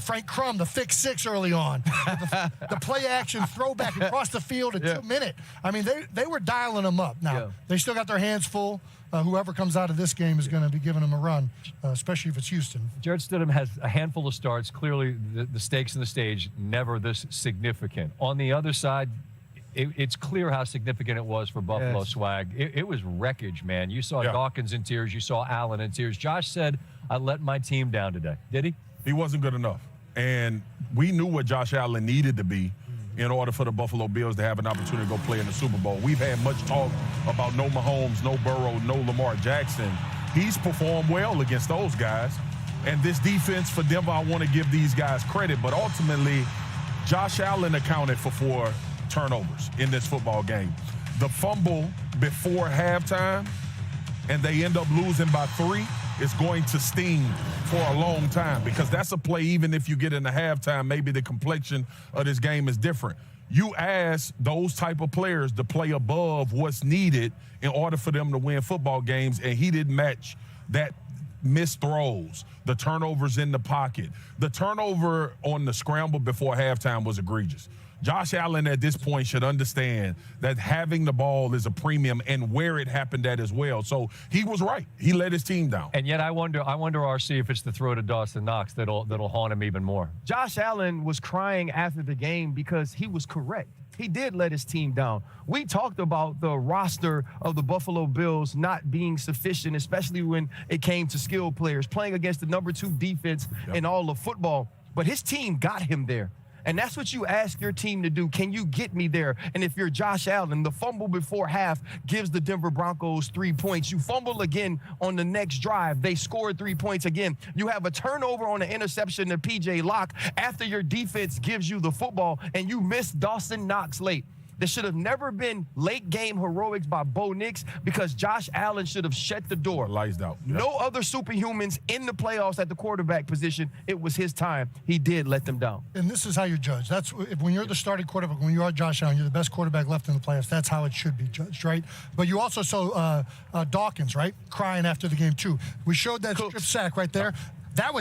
S1: Frank Crum, the fix 6 early on. the play action throwback across the field at 2 minutes. I mean, they were dialing them up. Now, they still got their hands full. Whoever comes out of this game is going to be giving them a run, especially if it's Houston.
S3: Jarrett Stidham has a handful of starts. Clearly, the stakes in the stage, never this significant. On the other side, it's clear how significant it was for Buffalo Swag. It was wreckage, man. You saw Dawkins in tears. You saw Allen in tears. Josh said, I let my team down today. Did he?
S4: He wasn't good enough. And we knew what Josh Allen needed to be in order for the Buffalo Bills to have an opportunity to go play in the Super Bowl. We've had much talk about no Mahomes, no Burrow, no Lamar Jackson. He's performed well against those guys. And this defense for Denver, I want to give these guys credit. But ultimately, Josh Allen accounted for 4 turnovers in this football game. The fumble before halftime, and they end up losing by 3, is going to sting for a long time, because that's a play, even if you get in the halftime, maybe the complexion of this game is different. You ask those type of players to play above what's needed in order for them to win football games, and he didn't match that. Missed throws, the turnovers in the pocket. The turnover on the scramble before halftime was egregious. Josh Allen at this point should understand that having the ball is a premium, and where it happened at as well. So he was right. He let his team down.
S3: And yet I wonder, RC, if it's the throw to Dawson Knox that'll haunt him even more.
S7: Josh Allen was crying after the game because he was correct. He did let his team down. We talked about the roster of the Buffalo Bills not being sufficient, especially when it came to skilled players, playing against the number 2 defense in all of football. But his team got him there. And that's what you ask your team to do. Can you get me there? And if you're Josh Allen, the fumble before half gives the Denver Broncos 3 points. You fumble again on the next drive. They scored 3 points again. You have a turnover on an interception to P.J. Locke after your defense gives you the football, and you miss Dawson Knox late. There should have never been late game heroics by Bo Nix, because Josh Allen should have shut the door.
S4: Lights out. Yep.
S7: No other superhumans in the playoffs at the quarterback position. It was his time. He did let them down.
S1: And this is how you're judged. That's when you're the starting quarterback, when you are Josh Allen, you're the best quarterback left in the playoffs. That's how it should be judged, right? But you also saw Dawkins, right, crying after the game too. We showed that strip sack right there.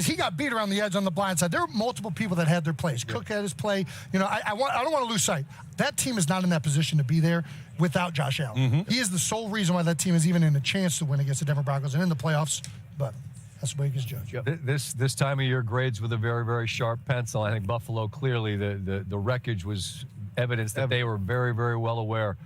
S1: he got beat around the edge on the blind side. There were multiple people that had their plays. Cook had his play. You know, I don't want to lose sight. That team is not in that position to be there without Josh Allen. He is the sole reason why that team is even in a chance to win against the Denver Broncos and in the playoffs. But that's the way he gets judged.
S3: This time of year grades with a very, very sharp pencil. I think Buffalo, clearly the wreckage was evidence that they were very, very well aware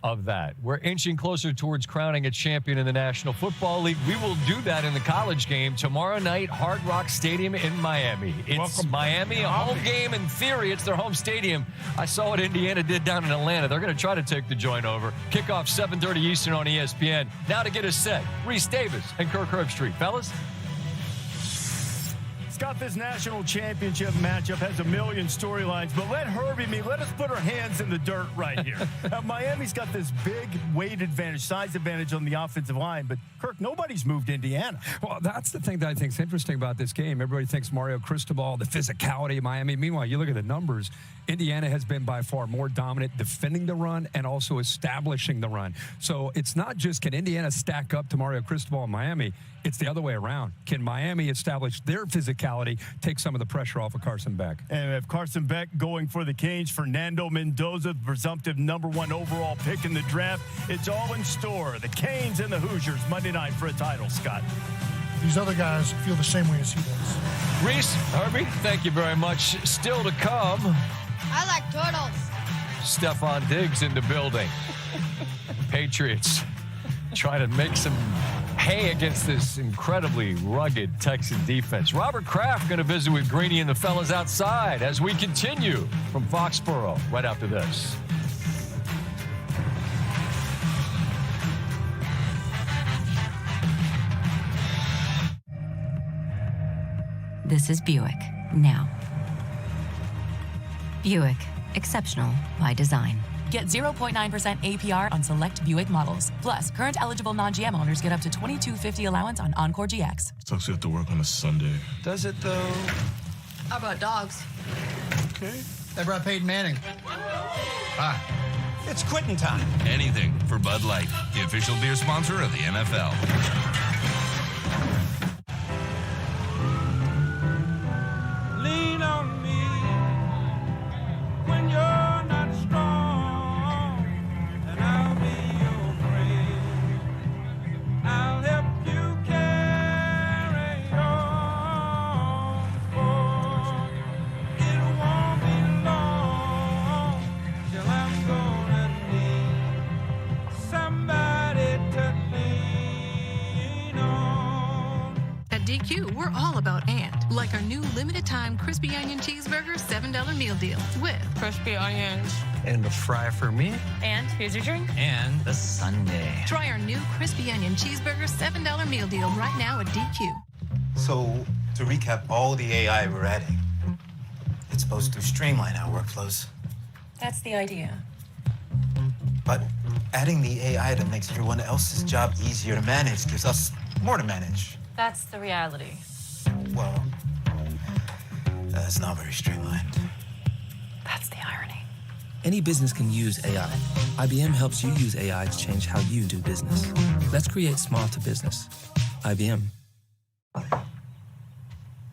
S3: of that. We're inching closer towards crowning a champion in the National Football League. We will do that in the college game tomorrow night, Hard Rock Stadium in Miami. It's Miami, a home game. In theory, it's their home stadium. I saw what Indiana did down in Atlanta. They're going to try to take the joint over. Kickoff 7:30 Eastern on ESPN. Now to get us set, Reese Davis and Kirk Herbstreit. Fellas?
S6: Scott, this national championship matchup has a million storylines, but let us put our hands in the dirt right here. Miami's got this big weight advantage, size advantage on the offensive line, but Kirk, nobody's moved Indiana.
S8: Well, that's the thing that I think is interesting about this game. Everybody thinks Mario Cristobal, the physicality of Miami. Meanwhile, you look at the numbers, Indiana has been by far more dominant defending the run and also establishing the run. So it's not just can Indiana stack up to Mario Cristobal in Miami, it's the other way around. Can Miami establish their physicality, take some of the pressure off of Carson Beck?
S6: And we have Carson Beck going for the Canes, Fernando Mendoza, the presumptive #1 overall pick in the draft. It's all in store. The Canes and the Hoosiers, Monday night for a title, Scott.
S1: These other guys feel the same way as he does.
S3: Reese, Herbie, thank you very much. Still to come,
S9: I like turtles.
S3: Stefon Diggs in the building. Patriots try to make some hay against this incredibly rugged Texan defense. Robert Kraft going to visit with Greeny and the fellas outside as we continue from Foxborough right after this.
S30: This is Buick, now. Buick, exceptional by design.
S10: Get 0.9% APR on select Buick models. Plus, current eligible non-GM owners get up to $22.50 allowance on Encore GX.
S14: Sucks you have to work on a Sunday.
S9: Does it, though?
S10: How about dogs?
S9: Okay. They brought Peyton Manning.
S31: Hi.
S9: It's quitting time.
S31: Anything for Bud Light, the official beer sponsor of the NFL.
S11: Lean on me when you're not strong, and I'll be your friend. I'll help you carry on, for it won't be long till I'm gonna need somebody to lean on.
S15: At DQ, we're all about and. Like our new limited time crispy onion cheeseburger $7 meal deal with crispy onions.
S31: And a fry for me.
S15: And here's your drink.
S31: And the sundae.
S15: Try our new crispy onion cheeseburger $7 meal deal right now at DQ.
S17: So, to recap all the AI we're adding, it's supposed to streamline our workflows.
S15: That's the idea.
S17: But adding the AI that makes everyone else's job easier to manage gives us more to manage.
S15: That's the reality.
S17: Well, that's not very streamlined.
S15: That's the irony.
S19: Any business can use AI. IBM helps you use AI to change how you do business. Let's create small to business. IBM.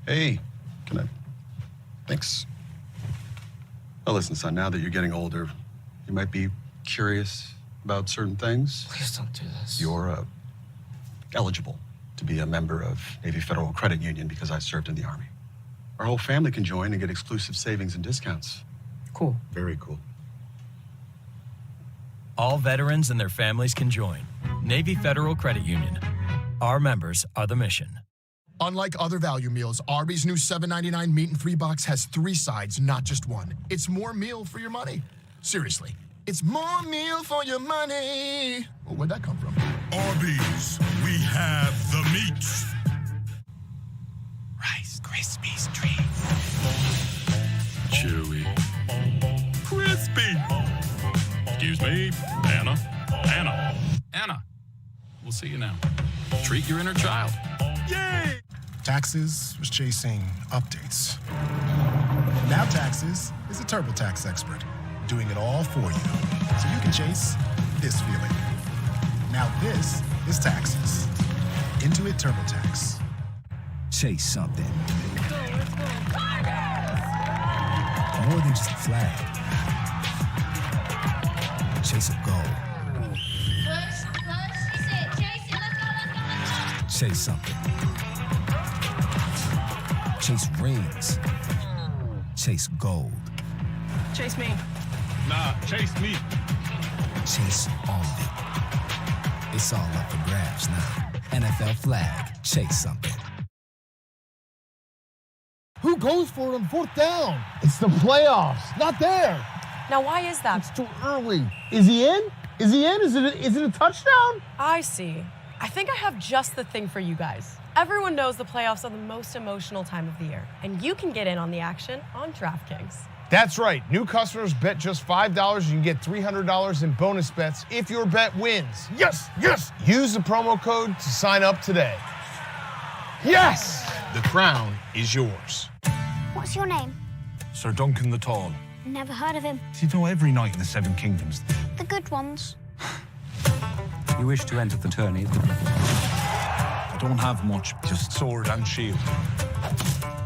S20: Hey, can I? Thanks. Well, listen, son, now that you're getting older, you might be curious about certain things.
S15: Please don't do this.
S20: You're eligible to be a member of Navy Federal Credit Union because I served in the Army. Our whole family can join and get exclusive savings and discounts.
S19: Cool.
S20: Very cool.
S21: All veterans and their families can join. Navy Federal Credit Union. Our members are the mission.
S22: Unlike other value meals, Arby's new $7.99 meat and 3 box has 3 sides, not just one. It's more meal for your money. Seriously, it's more meal for your money. Well, where'd that come from?
S14: Arby's, we have the meats.
S17: Rice Krispies treats.
S14: Chewy. Crispy. Excuse me, Anna. Anna, we'll see you now. Treat your inner child. Yay!
S22: Taxes was chasing updates. Now Taxes is a TurboTax expert, doing it all for you, so you can chase this feeling. Now this is Taxes. Intuit TurboTax.
S2: chase something. More than just a flag. Chase a goal. Chase something. Chase rings. Chase gold.
S15: Chase me.
S14: Nah, chase me.
S2: Chase all of it. It's all up for grabs now. NFL flag. Chase something.
S5: Who goes for it on fourth down? It's the playoffs. Not there.
S12: Now, why is that?
S5: It's too early. Is he in? Is he in? Is it a touchdown?
S12: I see. I think I have just the thing for you guys. Everyone knows the playoffs are the most emotional time of the year, and you can get in on the action on DraftKings.
S7: That's right. New customers bet just $5. You can get $300 in bonus bets if your bet wins.
S5: Yes, yes.
S7: Use the promo code to sign up today.
S5: Yes!
S22: The crown is yours.
S13: What's your name?
S31: Sir Duncan the Tall.
S13: Never heard of him.
S31: You know every knight in the Seven Kingdoms.
S13: The good ones.
S31: You wish to enter the tourney? I don't have much, just sword and shield.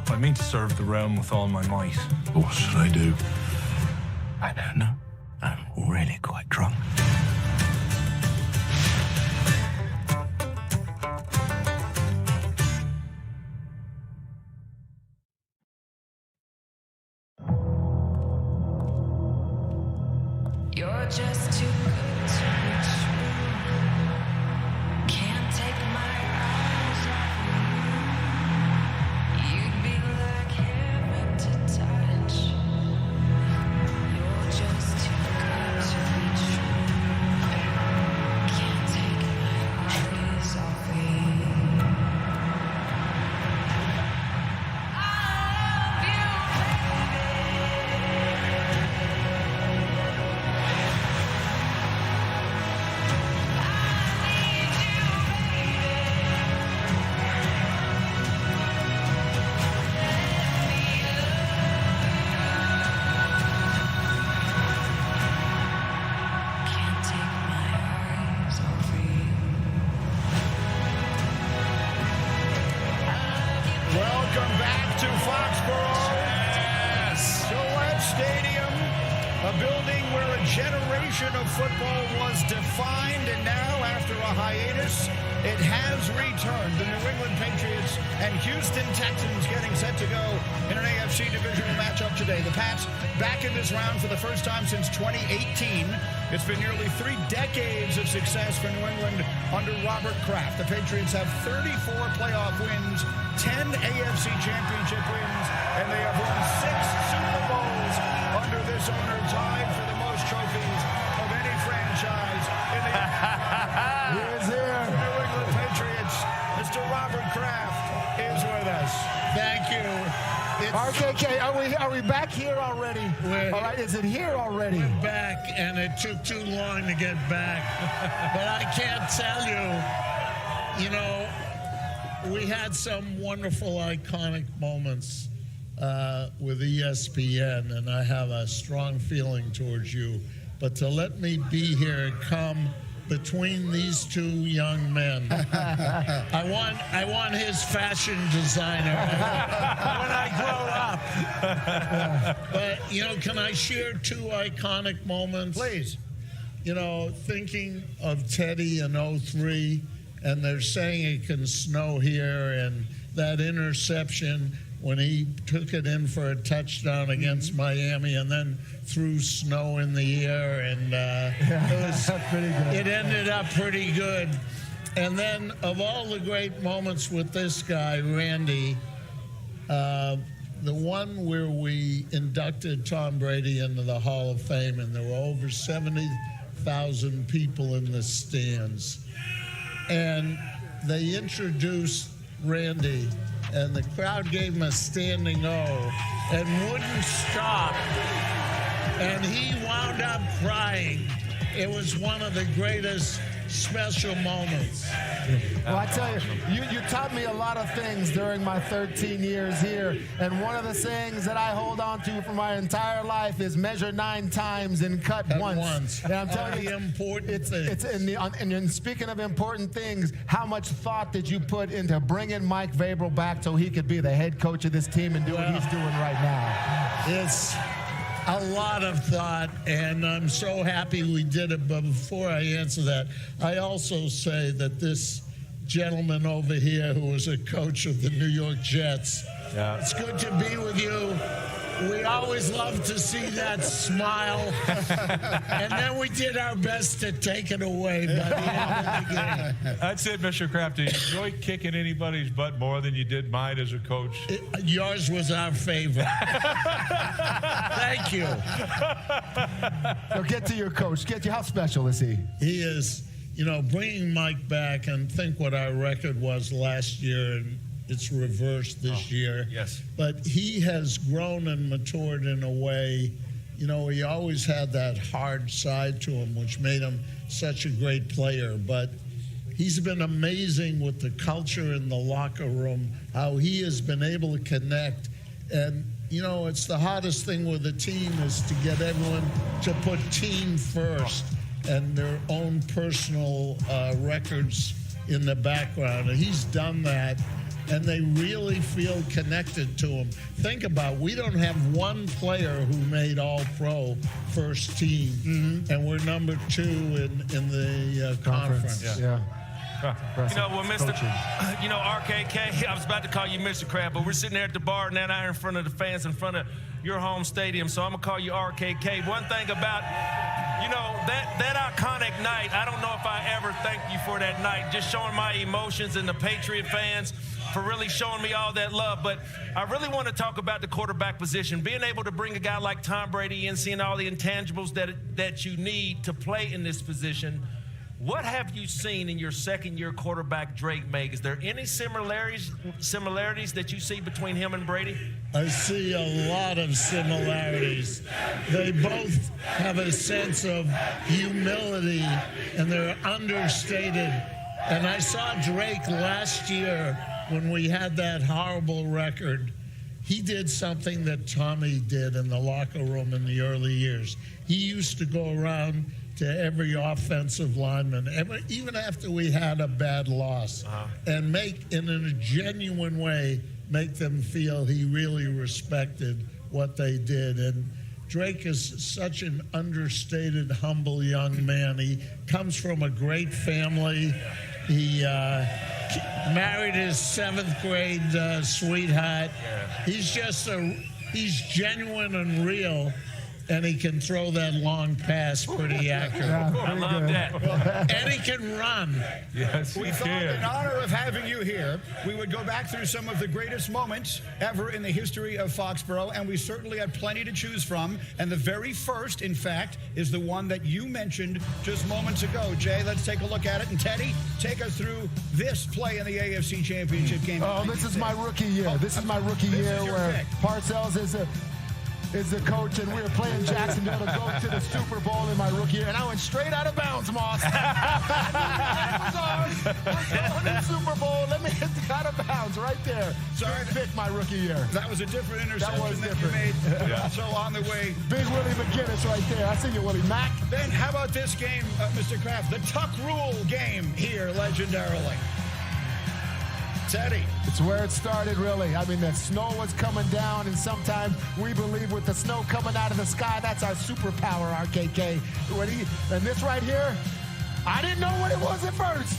S31: I mean to serve the realm with all my might. What should I do? I don't know. I'm really quite drunk.
S15: You're just too good to be true. Can't take my eyes off you. You'd be like heaven to touch. You're just too good to be true. Can't take my eyes off you.
S6: Welcome back to Foxborough. Yes. Gillette Stadium, a building where a generation of football was defined, and now, after a hiatus, it has returned. The New England Patriots and Houston Texans getting set to go in an AFC Divisional matchup today. The Pats back in this round for the first time since 2018. It's been nearly 3 decades of success for New England under Robert Kraft. The Patriots have 34 playoff wins, 10 AFC Championship wins, and they have won 6 Super Bowls under this owner, tied for the most trophies of any franchise in the New England Patriots. Mr. Robert Kraft is with us.
S9: Thank you.
S5: Okay, are we back here already? All right, is it here already?
S9: We're back, and it took too long to get back. But I can't tell you, we had some wonderful, iconic moments with ESPN, and I have a strong feeling towards you. But to let me be here and come between these 2 young men, I want his fashion designer when I grow up. But, can I share 2 iconic moments?
S6: Please.
S9: Thinking of Teddy in 03, and they're saying it can snow here, and that interception when he took it in for a touchdown against Miami and then threw snow in the air, and it ended up pretty good. And then of all the great moments with this guy, Randy, the one where we inducted Tom Brady into the Hall of Fame, and there were over 70,000 people in the stands. And they introduced Randy, and the crowd gave him a standing O and wouldn't stop. And he wound up crying. It was one of the greatest special moments.
S5: Well, I tell you taught me a lot of things during my 13 years here, and one of the sayings that I hold on to for my entire life is measure 9 times and cut once. And I'm telling you,
S9: important things.
S5: And speaking of important things, how much thought did you put into bringing Mike Vrabel back so he could be the head coach of this team and do what he's doing right now?
S9: It's a lot of thought, and I'm so happy we did it. But before I answer that, I also say that this gentleman over here who was a coach of the New York Jets, it's good to be with you. We always love to see that smile. And then we did our best to take it away by the end of the game.
S31: That's it, Mr. Kraft. Do you enjoy kicking anybody's butt more than you did mine as a coach?
S9: Yours was our favorite. Thank you.
S5: So get to your coach. How special is he?
S9: He is, bringing Mike back, and think what our record was last year, and it's reversed this year.
S31: Yes.
S9: But he has grown and matured in a way, he always had that hard side to him, which made him such a great player. But he's been amazing with the culture in the locker room, how he has been able to connect. And, it's the hardest thing with a team is to get everyone to put team first and their own personal records in the background. And he's done that. And they really feel connected to him. Think about, we don't have one player who made All-Pro first team, and we're number 2 in the conference.
S5: Yeah.
S4: RKK, I was about to call you Mr. Kraft, but we're sitting there at the bar now in front of the fans, in front of your home stadium, so I'm going to call you RKK. One thing about, that iconic night, I don't know if I ever thank you for that night, just showing my emotions and the Patriot fans for really showing me all that love. But I really want to talk about the quarterback position. Being able to bring a guy like Tom Brady in, seeing all the intangibles that you need to play in this position. What have you seen in your second-year quarterback, Drake Maye? Is there any similarities that you see between him and Brady?
S9: I see a lot of similarities. They both have a sense of humility, and they're understated. And I saw Drake last year when we had that horrible record. He did something that Tommy did in the locker room in the early years. He used to go around to every offensive lineman, even after we had a bad loss, and make, in a genuine way, make them feel he really respected what they did. And Drake is such an understated, humble young man. He comes from a great family. He married his 7th grade sweetheart. He's genuine and real. And he can throw that long pass pretty accurate.
S4: I love that.
S9: And he can run.
S31: Yes,
S8: we thought in honor of having you here, we would go back through some of the greatest moments ever in the history of Foxborough, and we certainly had plenty to choose from. And the very first, in fact, is the one that you mentioned just moments ago. Jay, let's take a look at it. And Teddy, take us through this play in the AFC Championship game.
S5: Oh, this is my rookie year. This is my rookie year where Parcells is the coach, and we were playing Jacksonville to go to the Super Bowl in my rookie year, and I went straight out of bounds, Moss. It was ours. We're going to the Super Bowl. Let me hit out of bounds right there. Sorry, pick my rookie year.
S8: That was a different interception
S5: that was different.
S8: You made. Yeah. So on the way.
S5: Big Willie McGinnis right there. I see you, Willie Mack.
S8: Then how about this game, Mr. Kraft? The Tuck Rule game here, legendarily. Teddy.
S5: It's where it started, really. I mean, the snow was coming down, and sometimes we believe with the snow coming out of the sky, that's our superpower, RKK. And this right here, I didn't know what it was at first.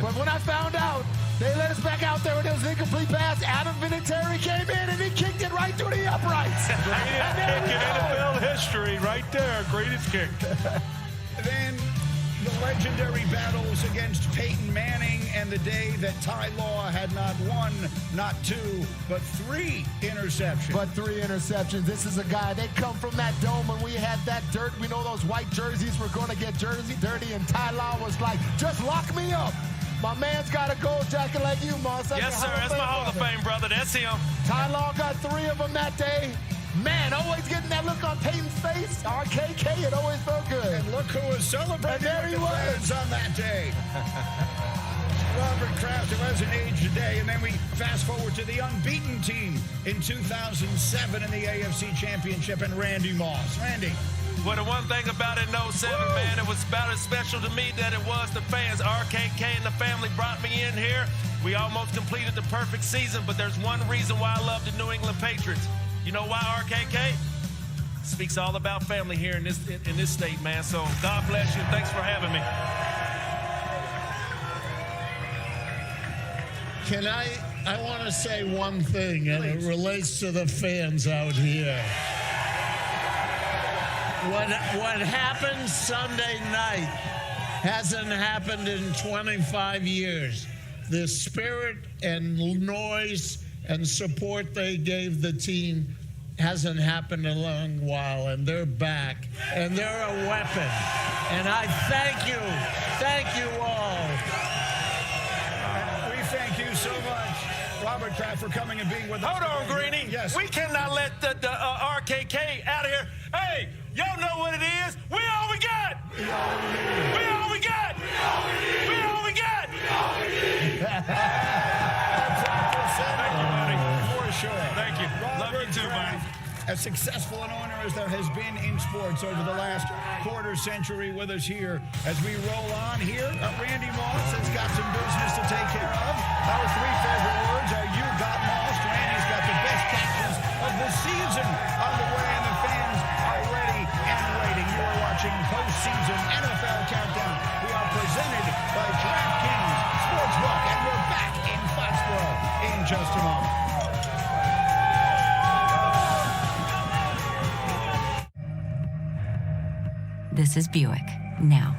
S5: But when I found out, they let us back out there, and it was an incomplete pass. Adam Vinatieri came in, and he kicked it right through the uprights.
S31: Greatest kick in NFL history, right there. Greatest kick.
S8: Then the legendary battles against Peyton Manning and the day that Ty Law had not 1, not 2, but 3 interceptions. This is a guy, they come from that dome when we had that dirt. We know those white jerseys were going to get dirty, and Ty Law was like, just lock me up. My man's got a gold jacket like you, Moss.
S4: Yes, sir. That's my Hall of Fame, brother. That's him.
S5: Ty Law got 3 of them that day. Man, always getting that look on Peyton's face. RKK, it always felt good.
S8: And look who was celebrating
S5: there he
S8: with the fans on that day. Robert Kraft, who hasn't aged today. And then we fast forward to the unbeaten team in 2007 in the AFC Championship and Randy Moss. Randy.
S4: Well, the one thing about it in 07, man, it was about as special to me that it was the fans. RKK and the family brought me in here. We almost completed the perfect season, but there's one reason why I love the New England Patriots. You know why, RKK? Speaks all about family here in this state, man. So God bless you. Thanks for having me.
S9: I want to say one thing, and it relates to the fans out here. What happened Sunday night hasn't happened in 25 years. The spirit and noise and support they gave the team hasn't happened in a long while, and they're back, and they're a weapon. And I thank you all.
S8: We thank you so much, Robert Kraft, for coming and being with us.
S4: Hold on, Greeny.
S8: Yes.
S4: We cannot let the RKK out of here. Hey, y'all know what it is. We all we got. We all we got. We all we got.
S8: Thank you, buddy. For sure.
S4: Thank you. Love you too, buddy.
S8: As successful an owner as there has been in sports over the last quarter century with us here. As we roll on here, Randy Moss has got some business to take care of. Our three favorite words are you got Moss. Randy's got the best catches of the season on the way, and the fans are ready and waiting. You are watching postseason NFL Countdown. We are presented by DraftKings Sportsbook, and we're back in Foxborough in just a moment.
S1: This is Buick, now.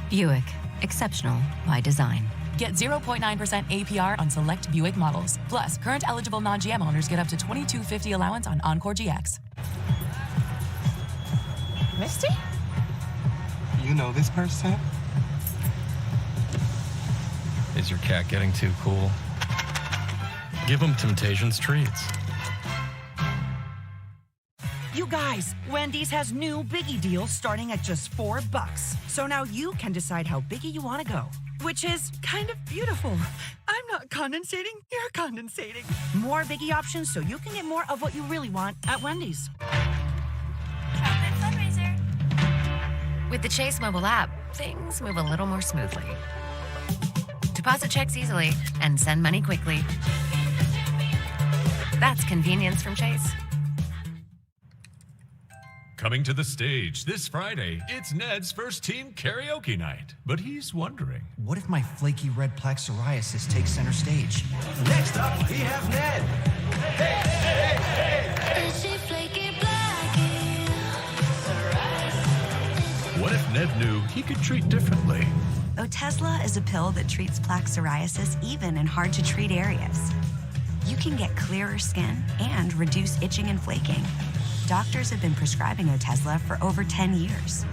S1: Buick, exceptional by design.
S10: Get 0.9% APR on select Buick models. Plus, current eligible non-GM owners get up to $22.50 allowance on Encore GX.
S3: Misty?
S16: You know this person?
S21: Is your cat getting too cool? Give him Temptations treats.
S3: You guys, Wendy's has new Biggie deals starting at just $4. So now you can decide how biggie you want to go, which is kind of beautiful. I'm not condensating, you're condensating. More Biggie options so you can get more of what you really want at Wendy's.
S1: Chocolate fundraiser. With the Chase mobile app, things move a little more smoothly. Deposit checks easily and send money quickly. That's convenience from Chase.
S18: Coming to the stage this Friday, it's Ned's first team karaoke night. But he's wondering,
S17: What if my flaky red plaque psoriasis takes center stage?
S23: Next up, we have Ned.
S18: what if Ned knew he could treat differently?
S24: Otezla is a pill that treats plaque psoriasis even in hard-to-treat areas. You can get clearer skin and reduce itching and flaking. Doctors have been prescribing Otezla for over 10 years.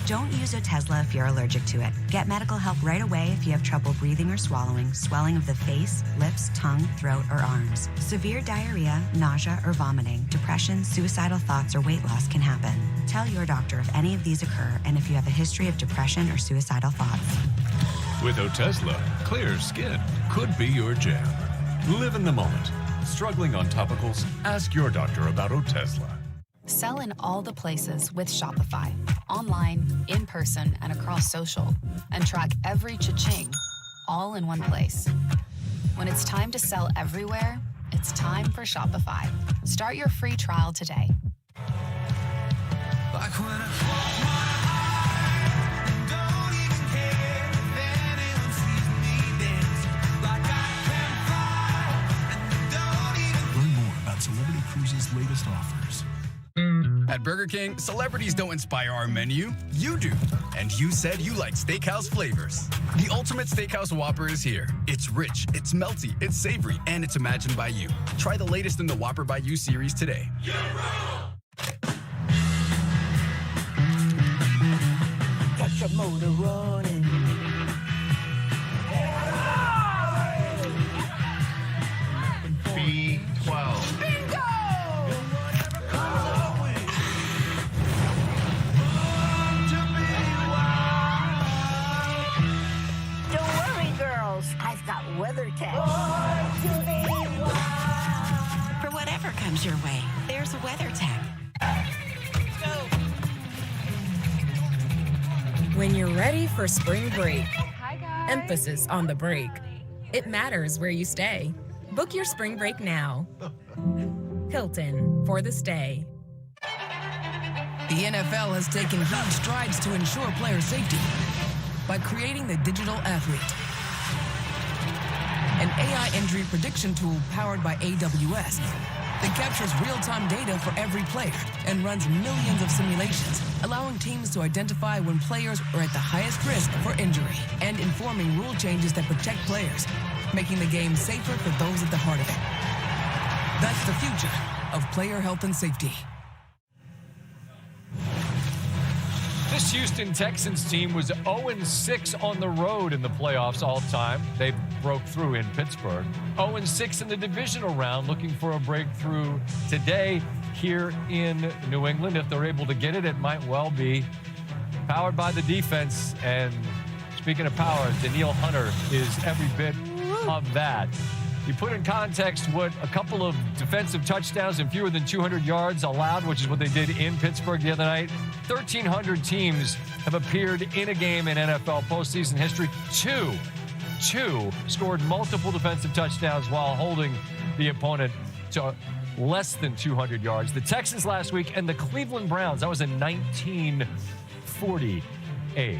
S24: Don't use Otezla if you're allergic to it. Get medical help right away if you have trouble breathing or swallowing, swelling of the face, lips, tongue, throat, or arms. Severe diarrhea, nausea, or vomiting, depression, suicidal thoughts, or weight loss can happen. Tell your doctor if any of these occur and if you have a history of depression or suicidal thoughts.
S18: With Otezla, clear skin could be your jam. Live in the moment. Struggling on topicals? Ask your doctor about Otezla.
S25: Sell in all the places with Shopify. Online, in person, and across social. And track every cha-ching, all in one place. When it's time to sell everywhere, it's time for Shopify. Start your free trial today.
S22: Learn more about Celebrity Cruises' latest offers.
S26: At Burger King, celebrities don't inspire our menu, you do. And you said you like steakhouse flavors. The ultimate steakhouse Whopper is here. It's rich, it's melty, it's savory, and it's imagined by you. Try the latest in the Whopper by You series today.
S23: Got your motor running.
S7: B12.
S23: Bingo!
S24: WeatherTech. For whatever comes your way, there's WeatherTech.
S2: When you're ready for spring break, emphasis on the break. It matters where you stay. Book your spring break now. Hilton for the stay.
S11: The NFL has taken huge strides to ensure player safety by creating the digital athlete, an AI injury prediction tool powered by AWS that captures real-time data for every player and runs millions of simulations, allowing teams to identify when players are at the highest risk for injury and informing rule changes that protect players, making the game safer for those at the heart of it. That's the future of player health and safety.
S12: This Houston Texans team was 0-6 on the road in the playoffs all time. They broke through in Pittsburgh. 0-6 in the divisional round, looking for a breakthrough today here in New England. If they're able to get it, it might well be powered by the defense. And speaking of power, Danielle Hunter is every bit of that. You put in context what a couple of defensive touchdowns and fewer than 200 yards allowed, which is what they did in Pittsburgh the other night. 1,300 teams have appeared in a game in NFL postseason history. Two scored multiple defensive touchdowns while holding the opponent to less than 200 yards. The Texans last week and the Cleveland Browns, that was in 1948.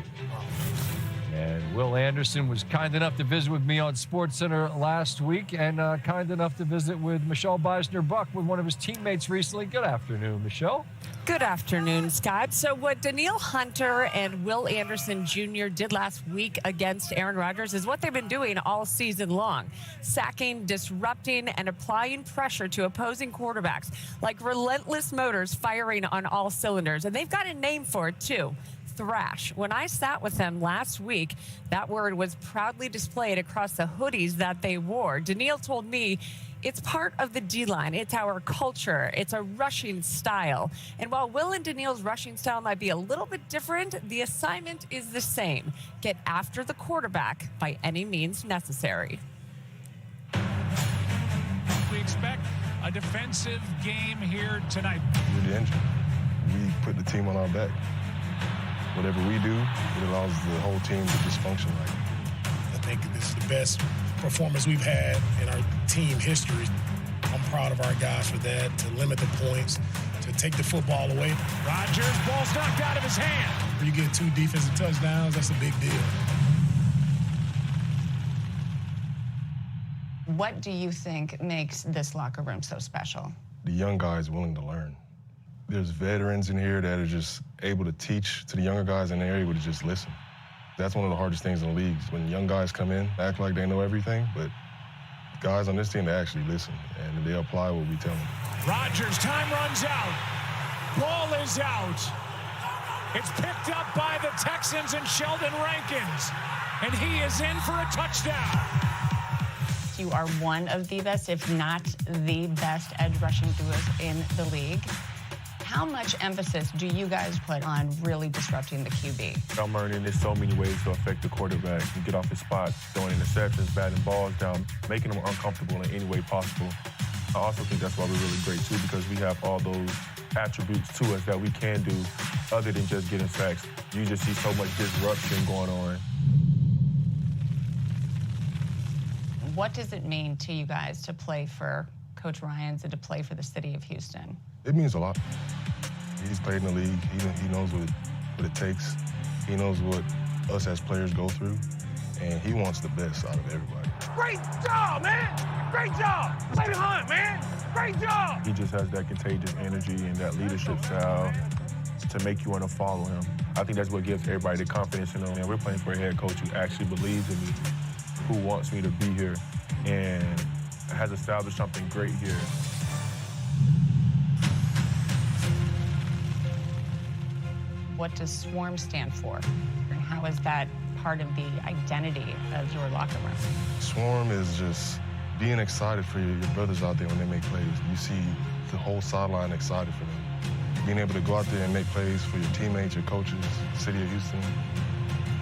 S12: And Will Anderson was kind enough to visit with me on SportsCenter last week and kind enough to visit with Michelle Beisner-Buck with one of his teammates recently. Good afternoon, Michelle.
S13: Good afternoon, Scott. So what Danielle Hunter and Will Anderson Jr. did last week against Aaron Rodgers is what they've been doing all season long, sacking, disrupting, and applying pressure to opposing quarterbacks, like relentless motors firing on all cylinders. And they've got a name for it, too. Thrash. When I sat with them last week, that word was proudly displayed across the hoodies that they wore. Danielle told me it's part of the D-line. It's our culture. It's a rushing style. And while Will and Danielle's rushing style might be a little bit different, the assignment is the same. Get after the quarterback by any means necessary.
S14: We expect a defensive game here tonight.
S19: We're the engine. We put the team on our back. Whatever we do, it allows the whole team to just function right.
S20: I think this is the best performance we've had in our team history. I'm proud of our guys for that, to limit the points, to take the football away.
S14: Rodgers, ball's knocked out of his hand.
S20: When you get 2 defensive touchdowns, that's a big deal.
S27: What do you think makes this locker room so special?
S19: The young guys willing to learn. There's veterans in here that are just able to teach to the younger guys, and they're able to just listen. That's one of the hardest things in the league. When young guys come in, act like they know everything, but guys on this team, they actually listen, and they apply what we tell them.
S14: Rodgers, time runs out. Ball is out. It's picked up by the Texans and Sheldon Rankins, and he is in for a touchdown.
S27: You are one of the best, if not the best, edge rushing duos in the league. How much emphasis do you guys put on really disrupting the QB?
S28: I'm learning there's so many ways to affect the quarterback. You get off his spot, throwing interceptions, batting balls down, making them uncomfortable in any way possible. I also think that's why we're really great, too, because we have all those attributes to us that we can do other than just getting sacks. You just see so much disruption going on.
S27: What does it mean to you guys to play for Coach Ryans and to play for the city of Houston?
S19: It means a lot. He's played in the league. He knows what it takes. He knows what us as players go through, and he wants the best out of everybody.
S14: Great job, man! Great job! Play the hunt, man! Great job!
S28: He just has that contagious energy and that leadership style to make you want to follow him. I think that's what gives everybody the confidence in him. And we're playing for a head coach who actually believes in me, who wants me to be here, and has established something great here.
S27: What does SWARM stand for? And how is that part of the identity of your locker room?
S19: SWARM is just being excited for your brothers out there when they make plays. You see the whole sideline excited for them. Being able to go out there and make plays for your teammates, your coaches, the city of Houston,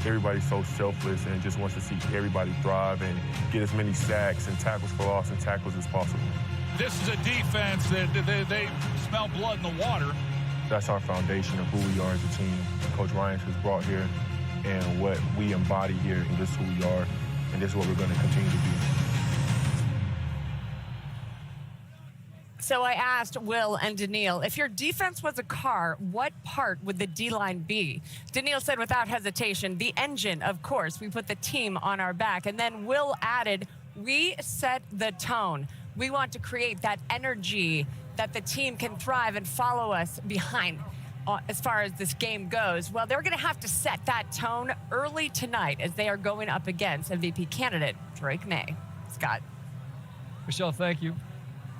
S28: everybody's so selfless and just wants to see everybody thrive and get as many sacks and tackles for loss and tackles as possible.
S14: This is a defense that they smell blood in the water.
S28: That's our foundation of who we are as a team. Coach Ryan has brought here and what we embody here, and this is who we are, and this is what we're going to continue to do.
S13: So I asked Will and Daniil, if your defense was a car, what part would the D-line be? Daniil said without hesitation, the engine, of course. We put the team on our back. And then Will added, we set the tone. We want to create that energy that the team can thrive and follow us behind as far as this game goes. Well, they're going to have to set that tone early tonight as they are going up against MVP candidate Drake Maye. Scott.
S12: Michelle, thank you.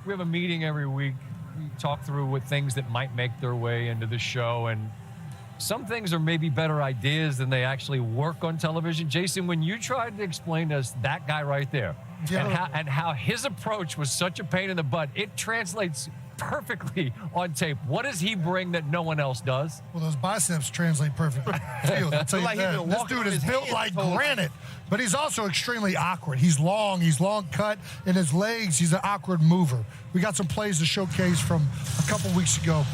S12: We have a meeting every week. We talk through what things that might make their way into the show, and some things are maybe better ideas than they actually work on television. Jason, when you tried to explain to us that guy right there, and how his approach was such a pain in the butt, it translates perfectly on tape. What does he bring that no one else does?
S4: Well, those biceps translate perfectly. I'll tell you that. This dude is built like granite, but he's also extremely awkward. He's long cut, and his legs, he's an awkward mover. We got some plays to showcase from a couple weeks ago.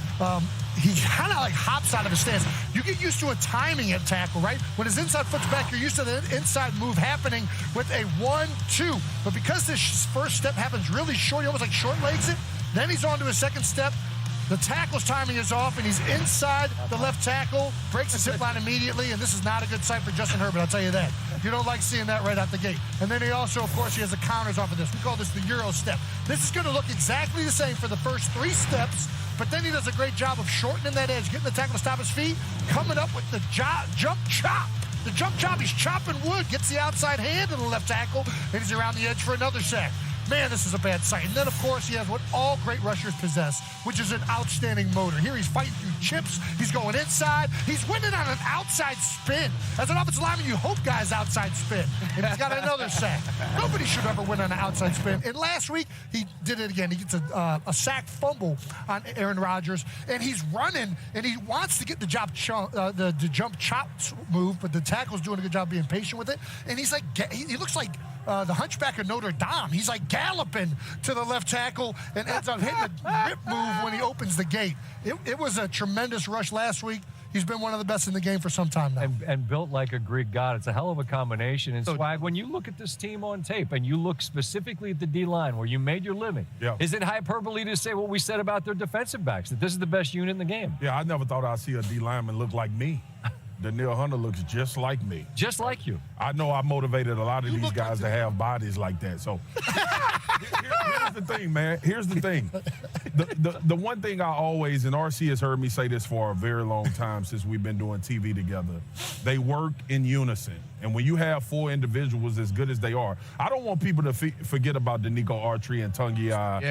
S4: He kind of like hops out of his stance. You get used to a timing at tackle, right? When his inside foot's back, you're used to the inside move happening with a 1-2. But because this first step happens really short, he almost like short legs it, then he's on to his second step. The tackle's timing is off, and he's inside the left tackle, breaks his hip line immediately, and this is not a good sight for Justin Herbert, I'll tell you that. You don't like seeing that right out the gate. And then he also, of course, he has the counters off of this. We call this the Euro step. This is going to look exactly the same for the first 3 steps, but then he does a great job of shortening that edge, getting the tackle to stop his feet, coming up with the jump chop. The jump chop, he's chopping wood, gets the outside hand of the left tackle, and he's around the edge for another sack. Man, this is a bad sight. And then, of course, he has what all great rushers possess, which is an outstanding motor. Here he's fighting through chips. He's going inside. He's winning on an outside spin. As an offensive lineman, you hope guys outside spin. And he's got another sack. Nobody should ever win on an outside spin. And last week, he did it again. He gets a sack fumble on Aaron Rodgers, and he's running, and he wants to get the jump chop move, but the tackle's doing a good job being patient with it. And he's like, he looks like the hunchback of Notre Dame. He's like galloping to the left tackle and ends up hitting a rip move when he opens the gate. It was a tremendous rush last week. He's been one of the best in the game for some time now.
S12: And built like a Greek god. It's a hell of a combination. And Swag, when you look at this team on tape and you look specifically at the D-line where you made your living, is it hyperbole to say what we said about their defensive backs, that this is the best unit in the game?
S5: Yeah, I never thought I'd see a D-lineman look like me. Daniil Hunter looks just like me.
S12: Just like you.
S5: I know I motivated a lot of these guys to have bodies like that. So here's the thing, man. Here's the thing. The one thing I always, and RC has heard me say this for a very long time since we've been doing TV together, they work in unison. And when you have 4 individuals as good as they are, I don't want people to forget about Danico Artrey and Tungia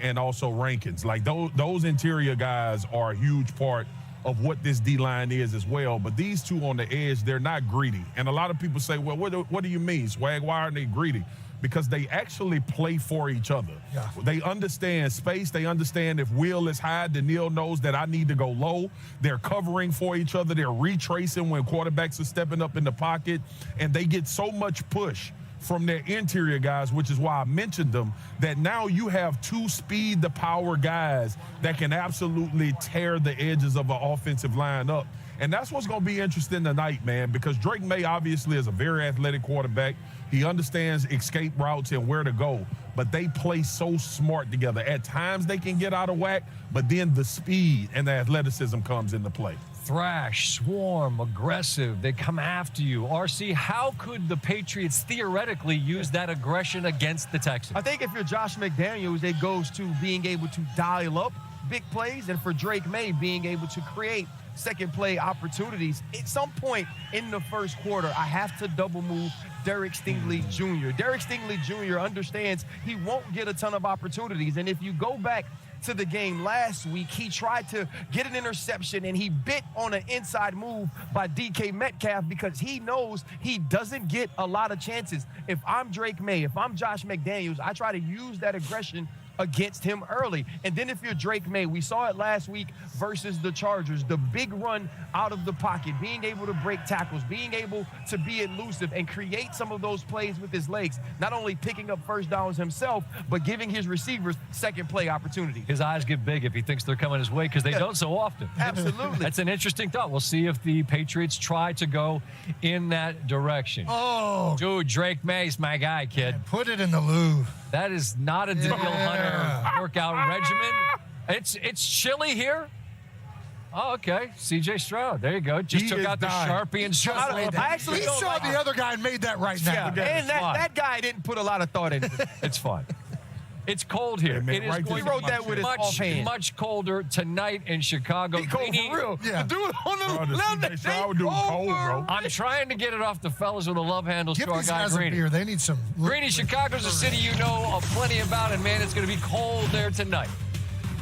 S5: and also Rankins. Like those interior guys are a huge part of what this D-line is as well. But these two on the edge, they're not greedy. And a lot of people say, well, what do you mean, Swag? Why aren't they greedy? Because they actually play for each other. Yeah. They understand space. They understand if Will is high, Daniil knows that I need to go low. They're covering for each other. They're retracing when quarterbacks are stepping up in the pocket. And they get so much push from their interior guys, which is why I mentioned them, that now you have 2 speed the power guys that can absolutely tear the edges of an offensive line up. And that's what's going to be interesting tonight, man, because Drake Maye obviously is a very athletic quarterback. He understands escape routes and where to go, but they play so smart together. At times they can get out of whack, but then the speed and the athleticism comes into play.
S12: Thrash, swarm, aggressive. They come after you. RC, how could the Patriots theoretically use that aggression against the Texans?
S7: I think if you're Josh McDaniels, it goes to being able to dial up big plays, and for Drake Maye, being able to create second play opportunities. At some point in the first quarter, I have to double move Derek Stingley Jr. Derek Stingley Jr. understands he won't get a ton of opportunities, and if you go back to the game last week, he tried to get an interception and he bit on an inside move by DK Metcalf because he knows he doesn't get a lot of chances. If I'm Drake Maye, if I'm Josh McDaniels, I try to use that aggression against him early. And then if you're Drake Maye, we saw it last week versus the Chargers, the big run out of the pocket, being able to break tackles, being able to be elusive and create some of those plays with his legs, not only picking up first downs himself, but giving his receivers second play opportunity.
S12: His eyes get big if he thinks they're coming his way, because they don't so often.
S7: Absolutely.
S12: That's an interesting thought. We'll see if the Patriots try to go in that direction.
S4: Oh.
S12: Dude, Drake Maye's my guy, kid.
S4: Put it in the Louvre.
S12: That is not a Daniel Hunter workout regimen. It's chilly here. Oh, okay. C.J. Stroud. There you go. Just took out the Sharpie and Stroud.
S4: I actually saw the other guy and made that right now.
S7: Yeah, and that guy didn't put a lot of thought into it.
S12: It's fine. It's cold here. It is going to be much colder tonight in Chicago.
S7: Cold for real.
S4: Yeah.
S7: Do it on the left.
S5: bro.
S12: I'm trying to get it off the fellas with the love handles to our
S4: these
S12: guy
S4: guys a
S12: Greeny.
S4: beer. They need some.
S12: Greeny, Chicago's a city you know plenty about, and man, it's going to be cold there tonight.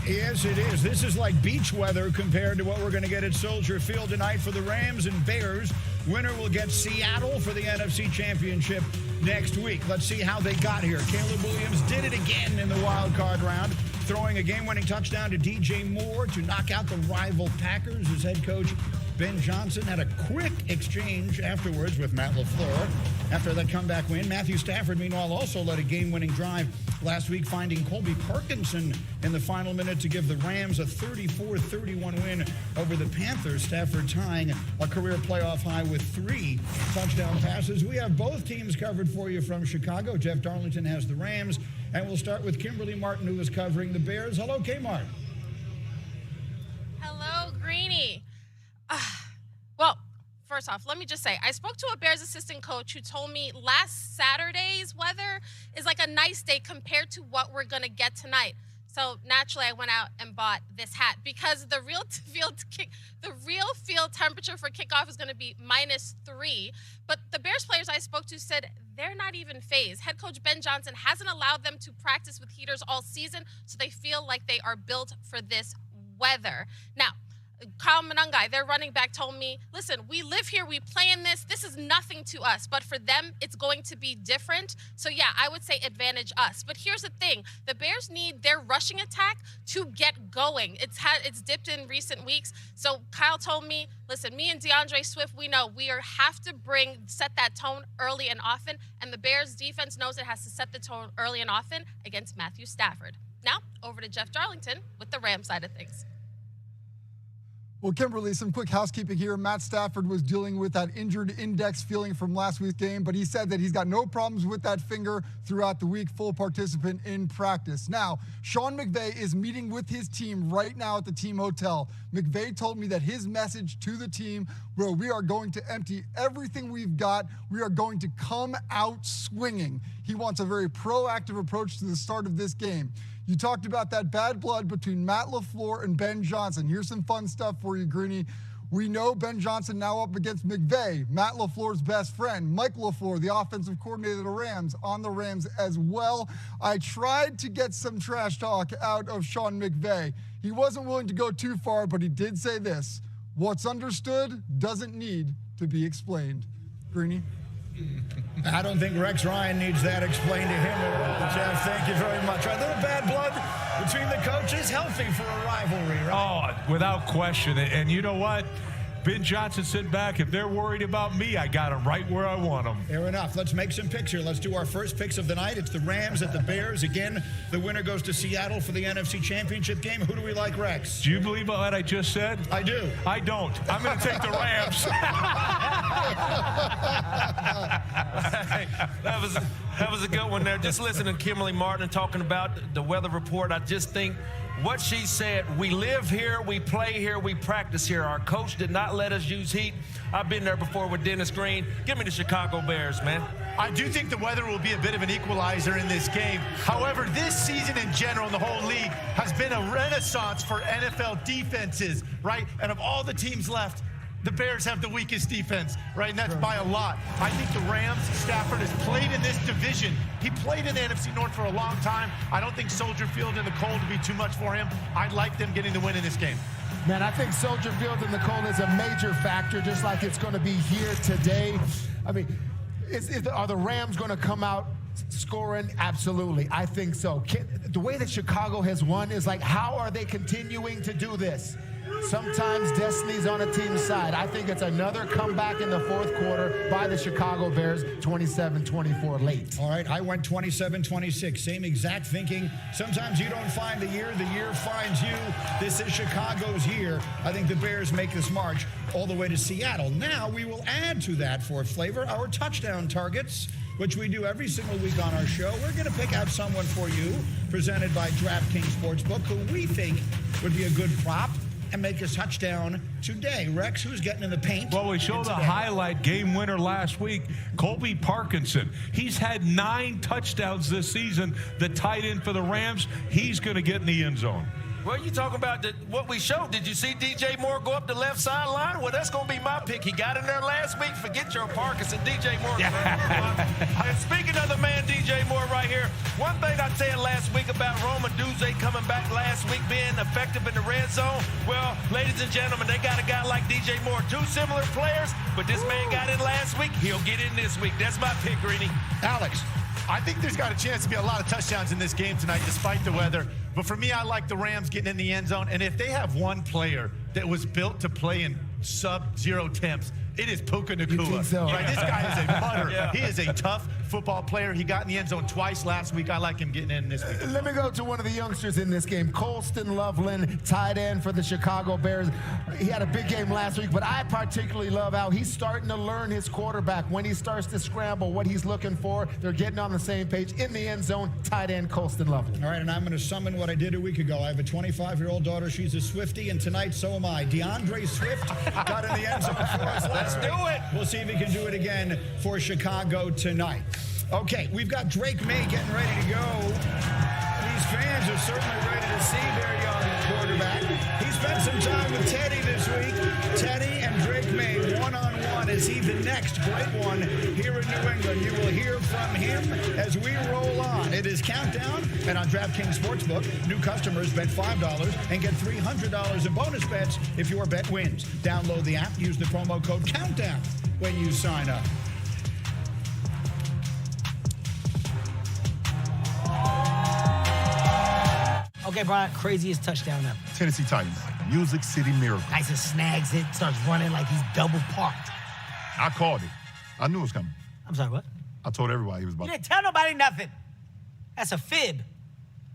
S3: Yes, it is. This is like beach weather compared to what we're going to get at Soldier Field tonight for the Rams and Bears. Winner will get Seattle for the NFC Championship next week. Let's see how they got here. Caleb Williams did it again in the wild card round, throwing a game-winning touchdown to DJ Moore to knock out the rival Packers. His head coach, Ben Johnson, had a quick exchange afterwards with Matt LaFleur. After that comeback win, Matthew Stafford, meanwhile, also led a game-winning drive last week, finding Colby Parkinson in the final minute to give the Rams a 34-31 win over the Panthers. Stafford tying a career playoff high with 3 touchdown passes. We have both teams covered for you from Chicago. Jeff Darlington has the Rams, and we'll start with Kimberly Martin, who is covering the Bears. Hello, K-Mart.
S6: Hello, Greeny. Well, first off, let me just say, I spoke to a Bears assistant coach who told me last Saturday's weather is like a nice day compared to what we're going to get tonight. So naturally, I went out and bought this hat because the real field temperature for kickoff is going to be -3. But the Bears players I spoke to said they're not even phased. Head coach Ben Johnson hasn't allowed them to practice with heaters all season, so they feel like they are built for this weather. Now, Kyle Manungai, their running back, told me, listen, we live here, we play in this. This is nothing to us, but for them, it's going to be different. So, yeah, I would say advantage us. But here's the thing. The Bears need their rushing attack to get going. It's dipped in recent weeks. So Kyle told me, listen, me and DeAndre Swift, we know we have to set that tone early and often, and the Bears defense knows it has to set the tone early and often against Matthew Stafford. Now, over to Jeff Darlington with the Rams side of things.
S8: Well, Kimberly, some quick housekeeping here. Matt Stafford was dealing with that injured index feeling from last week's game, but he said that he's got no problems with that finger throughout the week, full participant in practice. Now, Sean McVay is meeting with his team right now at the team hotel. McVay told me that his message to the team, bro, we are going to empty everything we've got. We are going to come out swinging. He wants a very proactive approach to the start of this game. You talked about that bad blood between Matt LaFleur and Ben Johnson. Here's some fun stuff for you, Greeny. We know Ben Johnson now up against McVay, Matt LaFleur's best friend. Mike LaFleur, the offensive coordinator of the Rams, on the Rams as well. I tried to get some trash talk out of Sean McVay. He wasn't willing to go too far, but he did say this: what's understood doesn't need to be explained. Greeny?
S3: I don't think Rex Ryan needs that explained to him at all. Jeff, thank you very much. A little bad blood between the coaches, healthy for a rivalry, right?
S9: Oh, without question. And you know what? Ben Johnson, sit back. If they're worried about me, I got them right where I want them.
S3: Fair enough. Let's make some picks here. Let's do our first picks of the night. It's the Rams at the Bears. Again, the winner goes to Seattle for the NFC Championship game. Who do we like, Rex?
S9: Do you believe what I just said?
S3: I do.
S9: I don't. I'm going to take the Rams.
S10: That was a good one there. Just listening to Kimberly Martin talking about the weather report, I just think what she said, we live here, we play here, we practice here. Our coach did not let us use heat. I've been there before with Dennis Green. Give me the Chicago Bears, man.
S15: I do think the weather will be a bit of an equalizer in this game. However, this season in general in the whole league has been a renaissance for NFL defenses, right? And of all the teams left, the Bears have the weakest defense, right? And that's by a lot. I think the Rams, Stafford has played in this division. He played in the NFC North for a long time. I don't think Soldier Field in the cold would be too much for him. I'd like them getting the win in this game.
S16: Man, I think Soldier Field in the cold is a major factor, just like it's going to be here today. I mean, are the Rams going to come out Scoring, absolutely. I think so. The way that Chicago has won is like, how are they continuing to do this? Sometimes destiny's on a team's side. I think it's another comeback in the fourth quarter by the Chicago Bears, 27-24 late.
S3: All right, I went 27-26. Same exact thinking. Sometimes you don't find the year finds you. This is Chicago's year. I think the Bears make this march all the way to Seattle. Now we will add to that for flavor our touchdown targets, which we do every single week on our show. We're going to pick out someone for you, presented by DraftKings Sportsbook, who we think would be a good prop and make a touchdown today. Rex, who's getting in the paint?
S9: Well, we showed the highlight game winner last week, Colby Parkinson. He's had 9 touchdowns this season. The tight end for the Rams, he's going to get in the end zone.
S10: Well, you talking about what we showed. Did you see DJ Moore go up the left sideline? Well, that's going to be my pick. He got in there last week. Forget your Parkinson, DJ Moore. And speaking of the man, DJ Moore right here, one thing I said last week about Roman Duze coming back last week being effective in the red zone, well, ladies and gentlemen, they got a guy like DJ Moore. 2 similar players, but this man got in last week. He'll get in this week. That's my pick, Greeny.
S15: Alex, I think there's got a chance to be a lot of touchdowns in this game tonight, despite the weather. But for me, I like the Rams getting in the end zone. And if they have one player that was built to play in sub-zero temps, it is Puka Nacua.
S16: So?
S15: Right? This guy is a putter. Yeah. He is a tough football player. He got in the end zone twice last week. I like him getting in this week.
S16: Let me go to one of the youngsters in this game, Colston Loveland, tight end for the Chicago Bears. He had a big game last week, but I particularly love how he's starting to learn his quarterback. When he starts to scramble, what he's looking for, they're getting on the same page. In the end zone, tight end Colston Loveland.
S3: All right, and I'm going to summon what I did a week ago. I have a 25-year-old daughter. She's a Swiftie, and tonight so am I. DeAndre Swift got in the end zone for us last week. Let's do it. We'll see if he can do it again for Chicago tonight. Okay, we've got Drake Maye getting ready to go. These fans are certainly ready to see their young quarterback. He spent some time with Teddy this week. Teddy and Drake Maye one-on-one. Is he the next great one here in New England? You will hear from him as we roll on. It is Countdown, and on DraftKings Sportsbook, new customers bet $5 and get $300 in bonus bets if your bet wins. Download the app, use the promo code COUNTDOWN when you sign up.
S1: Okay, Brian, craziest touchdown ever.
S17: Tennessee Titans, Music City Miracle.
S1: Tyson snags it, starts running like he's double parked.
S17: I called it. I knew it was coming.
S1: I'm sorry, what?
S17: I told everybody he was about
S1: You didn't tell nobody nothing. That's a fib.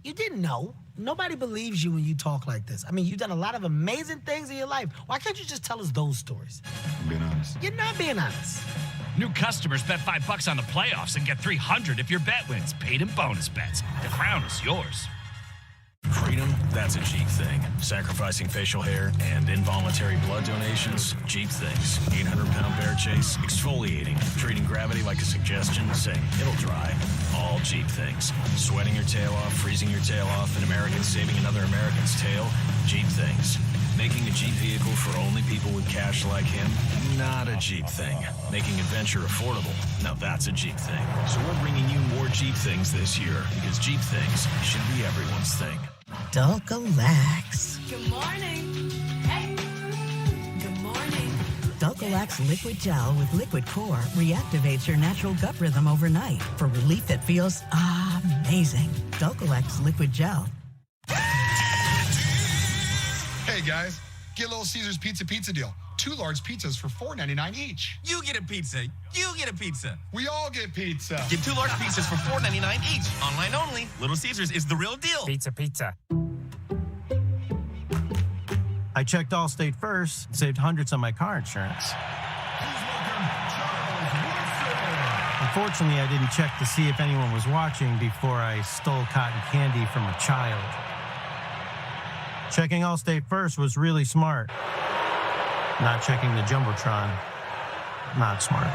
S1: You didn't know. Nobody believes you when you talk like this. I mean, you've done a lot of amazing things in your life. Why can't you just tell us those stories?
S17: I'm being honest.
S1: You're not being honest.
S18: New customers bet $5 on the playoffs and get $300 if your bet wins. Paid in bonus bets. The crown is yours.
S21: Freedom, that's a Jeep thing. Sacrificing facial hair and involuntary blood donations, Jeep things. 800-pound bear chase, exfoliating, treating gravity like a suggestion, saying it'll dry. All Jeep things. Sweating your tail off, freezing your tail off, an American saving another American's tail, Jeep things. Making a Jeep vehicle for only people with cash like him, not a Jeep thing. Making adventure affordable, now that's a Jeep thing. So we're bringing you more Jeep things this year, because Jeep things should be everyone's thing.
S1: Don't relax.
S22: Good morning. Hey. Good morning.
S23: Dulcolax Liquid Gel with Liquid Core reactivates your natural gut rhythm overnight for relief that feels amazing. Dulcolax Liquid Gel.
S25: Hey guys, get Little Caesars pizza deal. 2 large pizzas for $4.99 each.
S26: You get a pizza. You get a pizza.
S25: We all get pizza.
S26: Get 2 large pizzas for $4.99 each. Online only. Little Caesars is the real deal.
S29: Pizza. I checked Allstate first and saved hundreds on my car insurance. Unfortunately, I didn't check to see if anyone was watching before I stole cotton candy from a child. Checking Allstate first was really smart. Not checking the Jumbotron, not smart.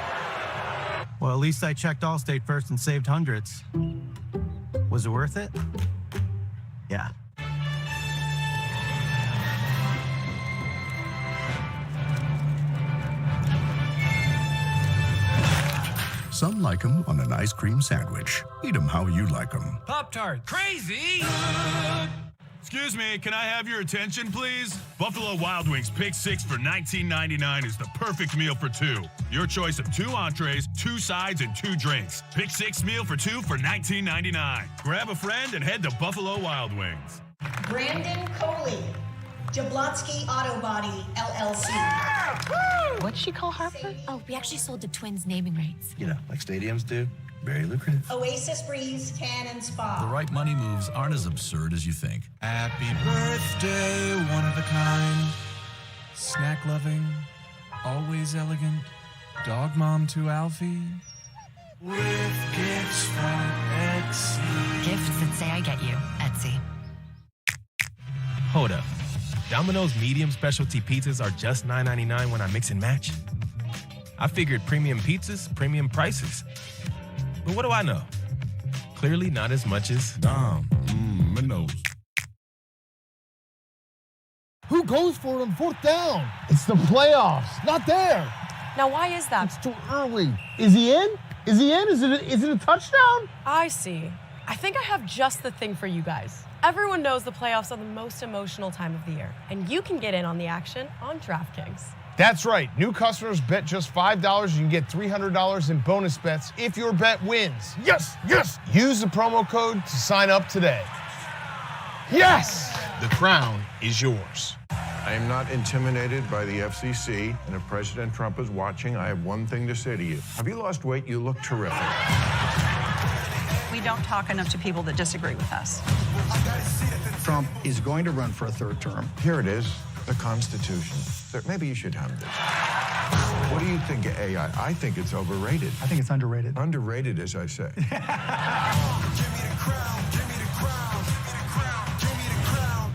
S29: Well, at least I checked Allstate first and saved hundreds. Was it worth it? Yeah.
S30: Some like them on an ice cream sandwich. Eat them how you like them.
S14: Pop-Tart. Crazy!
S2: Excuse me, can I have your attention, please? Buffalo Wild Wings Pick 6 for $19.99 is the perfect meal for two. Your choice of 2 entrees, 2 sides, and 2 drinks. Pick 6 meal for 2 for $19.99. Grab a friend and head to Buffalo Wild Wings.
S5: Brandon Coley, Jablonski Auto Body, LLC.
S7: What'd she call Harper?
S5: Oh, we actually sold the Twins naming rights.
S11: You know, like stadiums do. Very lucrative.
S5: Oasis Breeze, Tan and Spa.
S13: The right money moves aren't as absurd as you think.
S19: Happy birthday, one of a kind. Snack loving, always elegant. Dog mom to Alfie. With gifts from Etsy.
S7: Gifts that say I get you, Etsy.
S20: Hold up. Domino's medium specialty pizzas are just $9.99 when I mix and match? I figured premium pizzas, premium prices. But what do I know? Clearly not as much as Dom.
S13: My nose.
S24: Who goes for it on 4th down? It's the playoffs. Not there.
S27: Now, why is that?
S24: It's too early. Is he in? Is he in? Is it a touchdown?
S27: I see. I think I have just the thing for you guys. Everyone knows the playoffs are the most emotional time of the year, and you can get in on the action on DraftKings.
S24: That's right. New customers bet just $5. You can get $300 in bonus bets if your bet wins. Yes, yes. Use the promo code to sign up today. Yes! The crown is yours.
S28: I am not intimidated by the FCC, and if President Trump is watching, I have one thing to say to you. Have you lost weight? You look terrific.
S31: We don't talk enough to people that disagree with us.
S28: Trump is going to run for a 3rd term. Here it is, the Constitution. Maybe you should have this. What do you think of AI? I think it's overrated.
S24: I think it's underrated.
S28: Underrated, as I say.
S22: Give me the crown, give me the crown, give me the crown.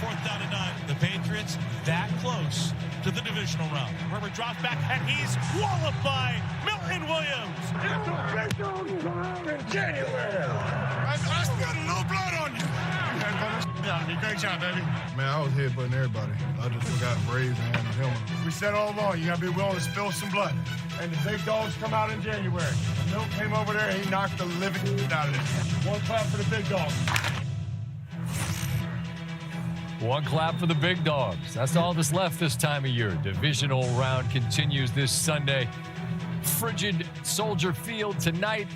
S14: Fourth down and 9. The Patriots that close to the divisional round. Herbert drops back and he's walloped by Milton Williams.
S22: In January. I spilled a little blood on you. Great job, baby.
S25: Man, I was headbutting everybody. I just forgot Braves and the helmet.
S22: We said all along, you gotta be willing to spill some blood. And the big dogs come out in January. Milt came over there and he knocked the living out of it. One clap for the big dogs.
S12: One clap for the big dogs. That's all that's left this time of year. Divisional round continues this Sunday. Frigid Soldier Field tonight.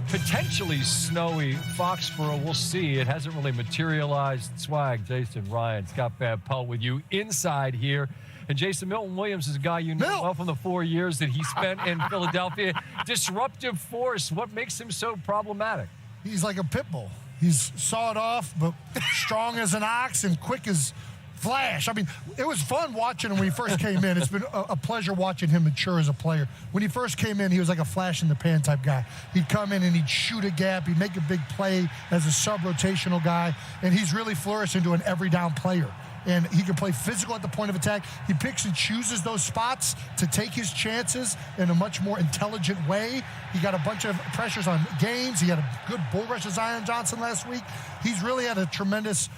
S12: Potentially snowy Foxborough. We'll see. It hasn't really materialized. Swag, Jason, Ryan, Scott Van Pelt with you inside here. And Jason, Milton Williams is a guy you know well from the 4 years that he spent in Philadelphia. Disruptive force. What makes him so problematic?
S4: He's like a pit bull. He's sawed off, but strong as an ox and quick as flash. I mean, it was fun watching him when he first came in. It's been a pleasure watching him mature as a player. When he first came in, he was like a flash in the pan type guy. He'd come in and he'd shoot a gap. He'd make a big play as a sub-rotational guy, and he's really flourished into an every down player. And he can play physical at the point of attack. He picks and chooses those spots to take his chances in a much more intelligent way. He got a bunch of pressures on games. He had a good bull rush of Zion Johnson last week. He's really had a tremendous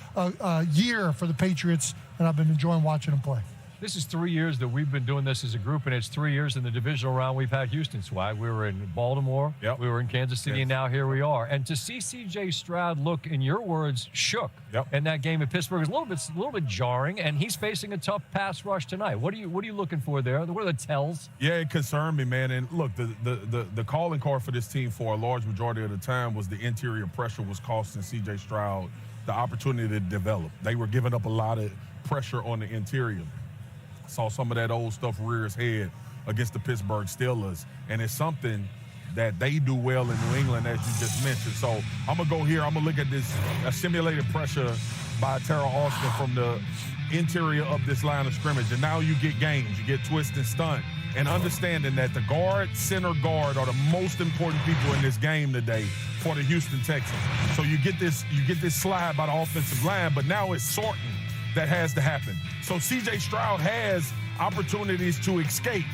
S4: year for the Patriots, and I've been enjoying watching him play.
S12: This is 3 years that we've been doing this as a group, and it's 3 years in the divisional round we've had Houston, Swag. We were in Baltimore, we were in Kansas City, and now here we are. And to see C.J. Stroud look, in your words, shook in that game at Pittsburgh is a little bit jarring, and he's facing a tough pass rush tonight. What are you looking for there? What are the tells?
S9: Yeah, it concerned me, man. And look, the calling card for this team for a large majority of the time was the interior pressure was costing C.J. Stroud the opportunity to develop. They were giving up a lot of pressure on the interior. Saw some of that old stuff rear his head against the Pittsburgh Steelers, and it's something that they do well in New England, as you just mentioned. So I'm going to go here. I'm going to look at this simulated pressure by Terrell Austin from the interior of this line of scrimmage. And now you get games. You get twist and stunt. And understanding that the guard, center guard are the most important people in this game today for the Houston Texans. So you get this slide by the offensive line, but now it's sorting that has to happen. So C.J. Stroud has opportunities to escape.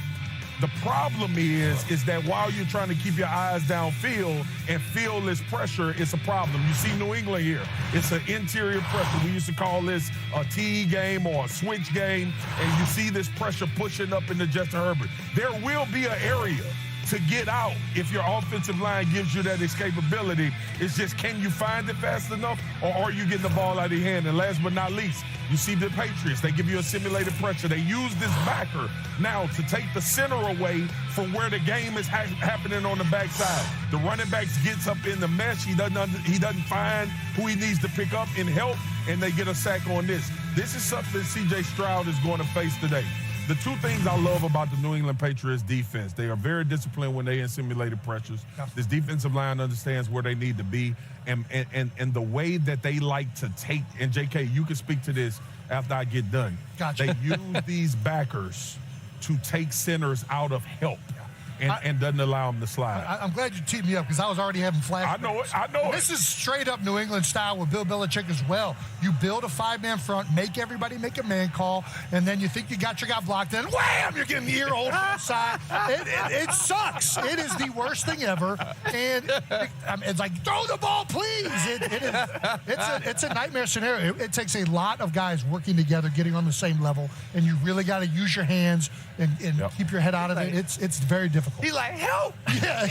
S9: The problem is that while you're trying to keep your eyes downfield and feel this pressure, it's a problem. You see New England here. It's an interior pressure. We used to call this a T game or a switch game, and you see this pressure pushing up into Justin Herbert. There will be an area to get out if your offensive line gives you that escapability. It's just, can you find it fast enough, or are you getting the ball out of your hand? And last but not least, you see the Patriots. They give you a simulated pressure. They use this backer now to take the center away from where the game is happening on the backside. The running back gets up in the mesh. He doesn't find who he needs to pick up and help, and they get a sack on this. This is something C.J. Stroud is going to face today. The two things I love about the New England Patriots defense, they are very disciplined when they're in simulated pressures. This defensive line understands where they need to be, and the way that they like to take, and JK, you can speak to this after I get done.
S4: Gotcha.
S9: They use these backers to take centers out of help. And doesn't allow them to slide.
S4: I'm glad you teed me up because I was already having flashbacks.
S9: I know it.
S4: This is straight up New England style with Bill Belichick as well. You build a 5-man front, make everybody make a man call, and then you think you got your guy blocked, and wham, you're getting the ear hole from the side. It sucks. It is the worst thing ever. And it's like, throw the ball, please. It's a nightmare scenario. It takes a lot of guys working together, getting on the same level, and you really got to use your hands and keep your head out of it. It's very difficult.
S1: He's like, help!
S4: Yeah.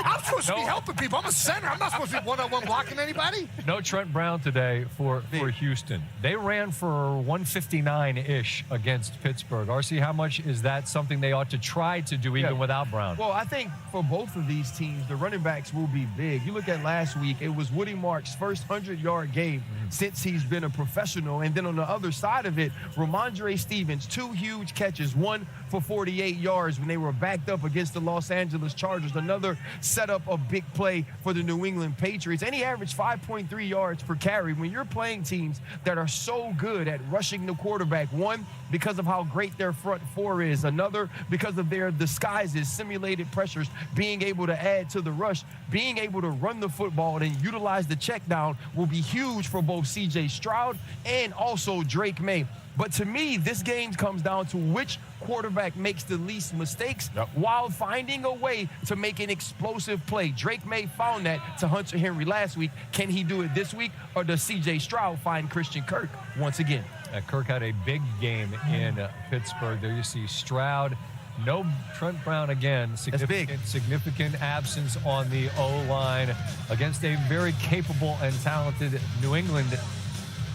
S4: I'm supposed to be helping people. I'm a center. I'm not supposed to be one-on-one blocking anybody.
S12: No Trent Brown today for Houston. They ran for 159-ish against Pittsburgh. RC, how much is that something they ought to try to do even without Brown?
S1: Well, I think for both of these teams, the running backs will be big. You look at last week, it was Woody Mark's first 100-yard game since he's been a professional. And then on the other side of it, Ramondre Stevens, 2 huge catches, one for 48 yards when they were backed up against the Los Angeles Chargers. Another setup of big play for the New England Patriots. And he averaged 5.3 yards per carry. When you're playing teams that are so good at rushing the quarterback, one, because of how great their front four is, another, because of their disguises, simulated pressures, being able to add to the rush, being able to run the football and utilize the check down will be huge for both C.J. Stroud and also Drake Maye. But to me, this game comes down to which quarterback makes the least mistakes while finding a way to make an explosive play. Drake Maye found that to Hunter Henry last week. Can he do it this week, or does C.J. Stroud find Christian Kirk once again?
S12: Kirk had a big game in Pittsburgh. There you see Stroud. No Trent Brown again. Significant absence on the O-line against a very capable and talented New England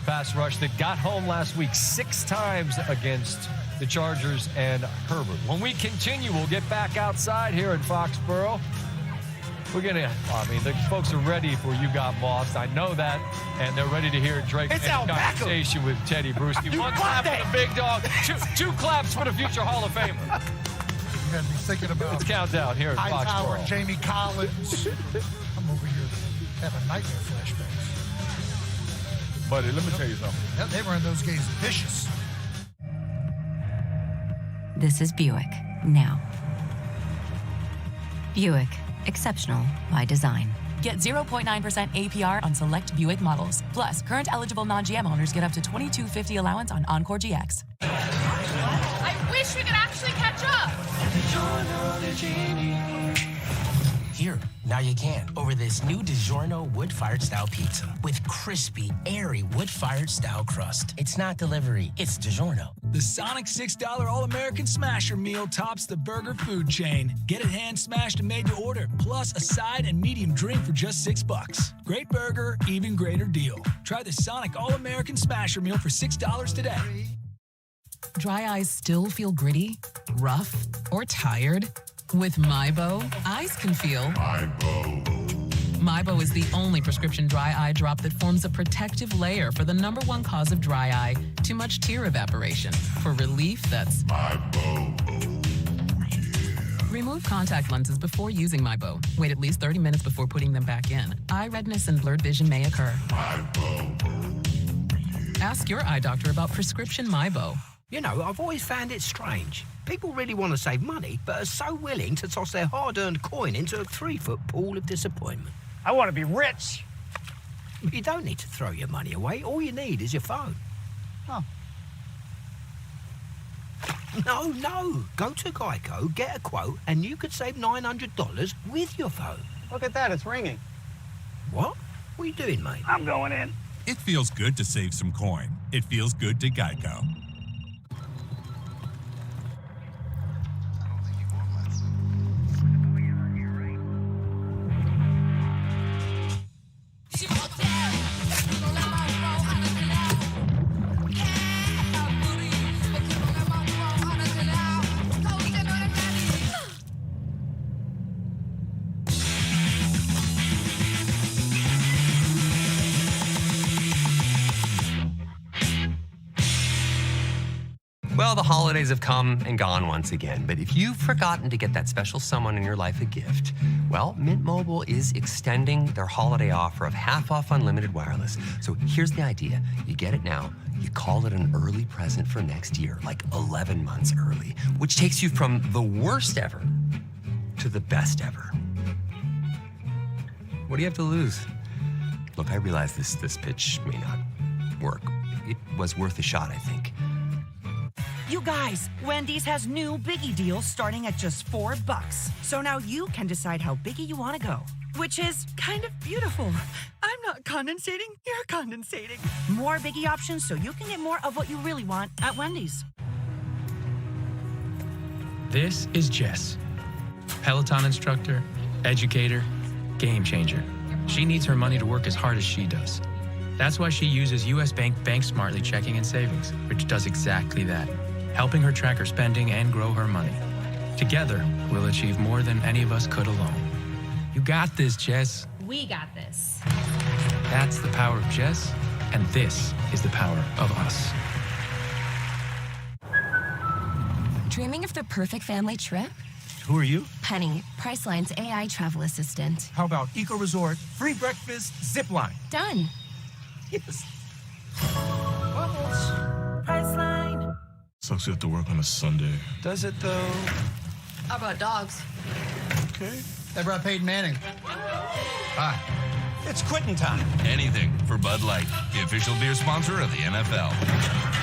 S12: pass rush that got home last week 6 times against the Chargers and Herbert. When we continue, we'll get back outside here in Foxborough. We're going to, the folks are ready for You Got Bossed. I know that. And they're ready to hear Drake May's conversation with Teddy Bruschi. 1 clap for the big dog, 2 claps for the future Hall of Famer.
S4: You had me thinking about
S12: it's countdown here in Foxborough.
S4: Hightower, Jamie Collins. I'm over here having nightmare flashbacks.
S9: Buddy, let me tell you something.
S4: Yeah, they were in those games vicious.
S7: This is Buick, now. Buick, exceptional by design.
S3: Get 0.9% APR on select Buick models. Plus, current eligible non-GM owners get up to $22.50 allowance on Encore GX.
S6: I wish we could actually catch up.
S8: Here, now you can, over this new DiGiorno wood-fired style pizza with crispy, airy wood-fired style crust. It's not delivery, it's DiGiorno.
S10: The Sonic $6 All-American Smasher Meal tops the burger food chain. Get it hand-smashed and made to order, plus a side and medium drink for just $6. Great burger, even greater deal. Try the Sonic All-American Smasher Meal for $6 today.
S3: Dry eyes still feel gritty, rough, or tired? With MyBo, eyes can feel MyBo is the only prescription dry eye drop that forms a protective layer for the #1 cause of dry eye, too much tear evaporation. For relief, that's MyBo. Remove contact lenses before using MyBo. Wait at least 30 minutes before putting them back in. Eye redness and blurred vision may occur. Ask your eye doctor about prescription MyBo.
S8: You know, I've always found it strange. People really want to save money, but are so willing to toss their hard-earned coin into a 3-foot pool of disappointment.
S15: I want to be rich.
S8: You don't need to throw your money away. All you need is your phone.
S15: Oh.
S8: No. Go to Geico, get a quote, and you could save $900 with your phone.
S15: Look at that, it's ringing.
S8: What? What are you doing, mate?
S15: I'm going in.
S13: It feels good to save some coin. It feels good to Geico.
S2: know the holidays have come and gone once again, but if you've forgotten to get that special someone in your life a gift, well, Mint Mobile is extending their holiday offer of half off unlimited wireless. So here's the idea. You get it now, you call it an early present for next year, like 11 months early, which takes you from the worst ever to the best ever. What do you have to lose? Look, I realize this pitch may not work. It was worth a shot, I think.
S5: You guys, Wendy's has new Biggie deals starting at just $4. So now you can decide how biggie you want to go, which is kind of beautiful. I'm not condensating, you're condensating. More Biggie options so you can get more of what you really want at Wendy's.
S10: This is Jess, Peloton instructor, educator, game changer. She needs her money to work as hard as she does. That's why she uses U.S. Bank Smartly checking and savings, which does exactly that, helping her track her spending and grow her money. Together, we'll achieve more than any of us could alone. You got this, Jess.
S6: We got this.
S10: That's the power of Jess, and this is the power of us.
S11: Dreaming of the perfect family trip?
S16: Who are you?
S11: Honey, Priceline's AI travel assistant.
S16: How about Eco Resort, free breakfast, zip line?
S11: Done.
S16: Yes.
S5: Priceline.
S17: Sucks you have to work on a Sunday.
S16: Does it, though?
S6: How about dogs?
S16: Okay.
S15: They brought Peyton Manning.
S16: Hi. It's quitting time.
S13: Anything for Bud Light, the official beer sponsor of the NFL.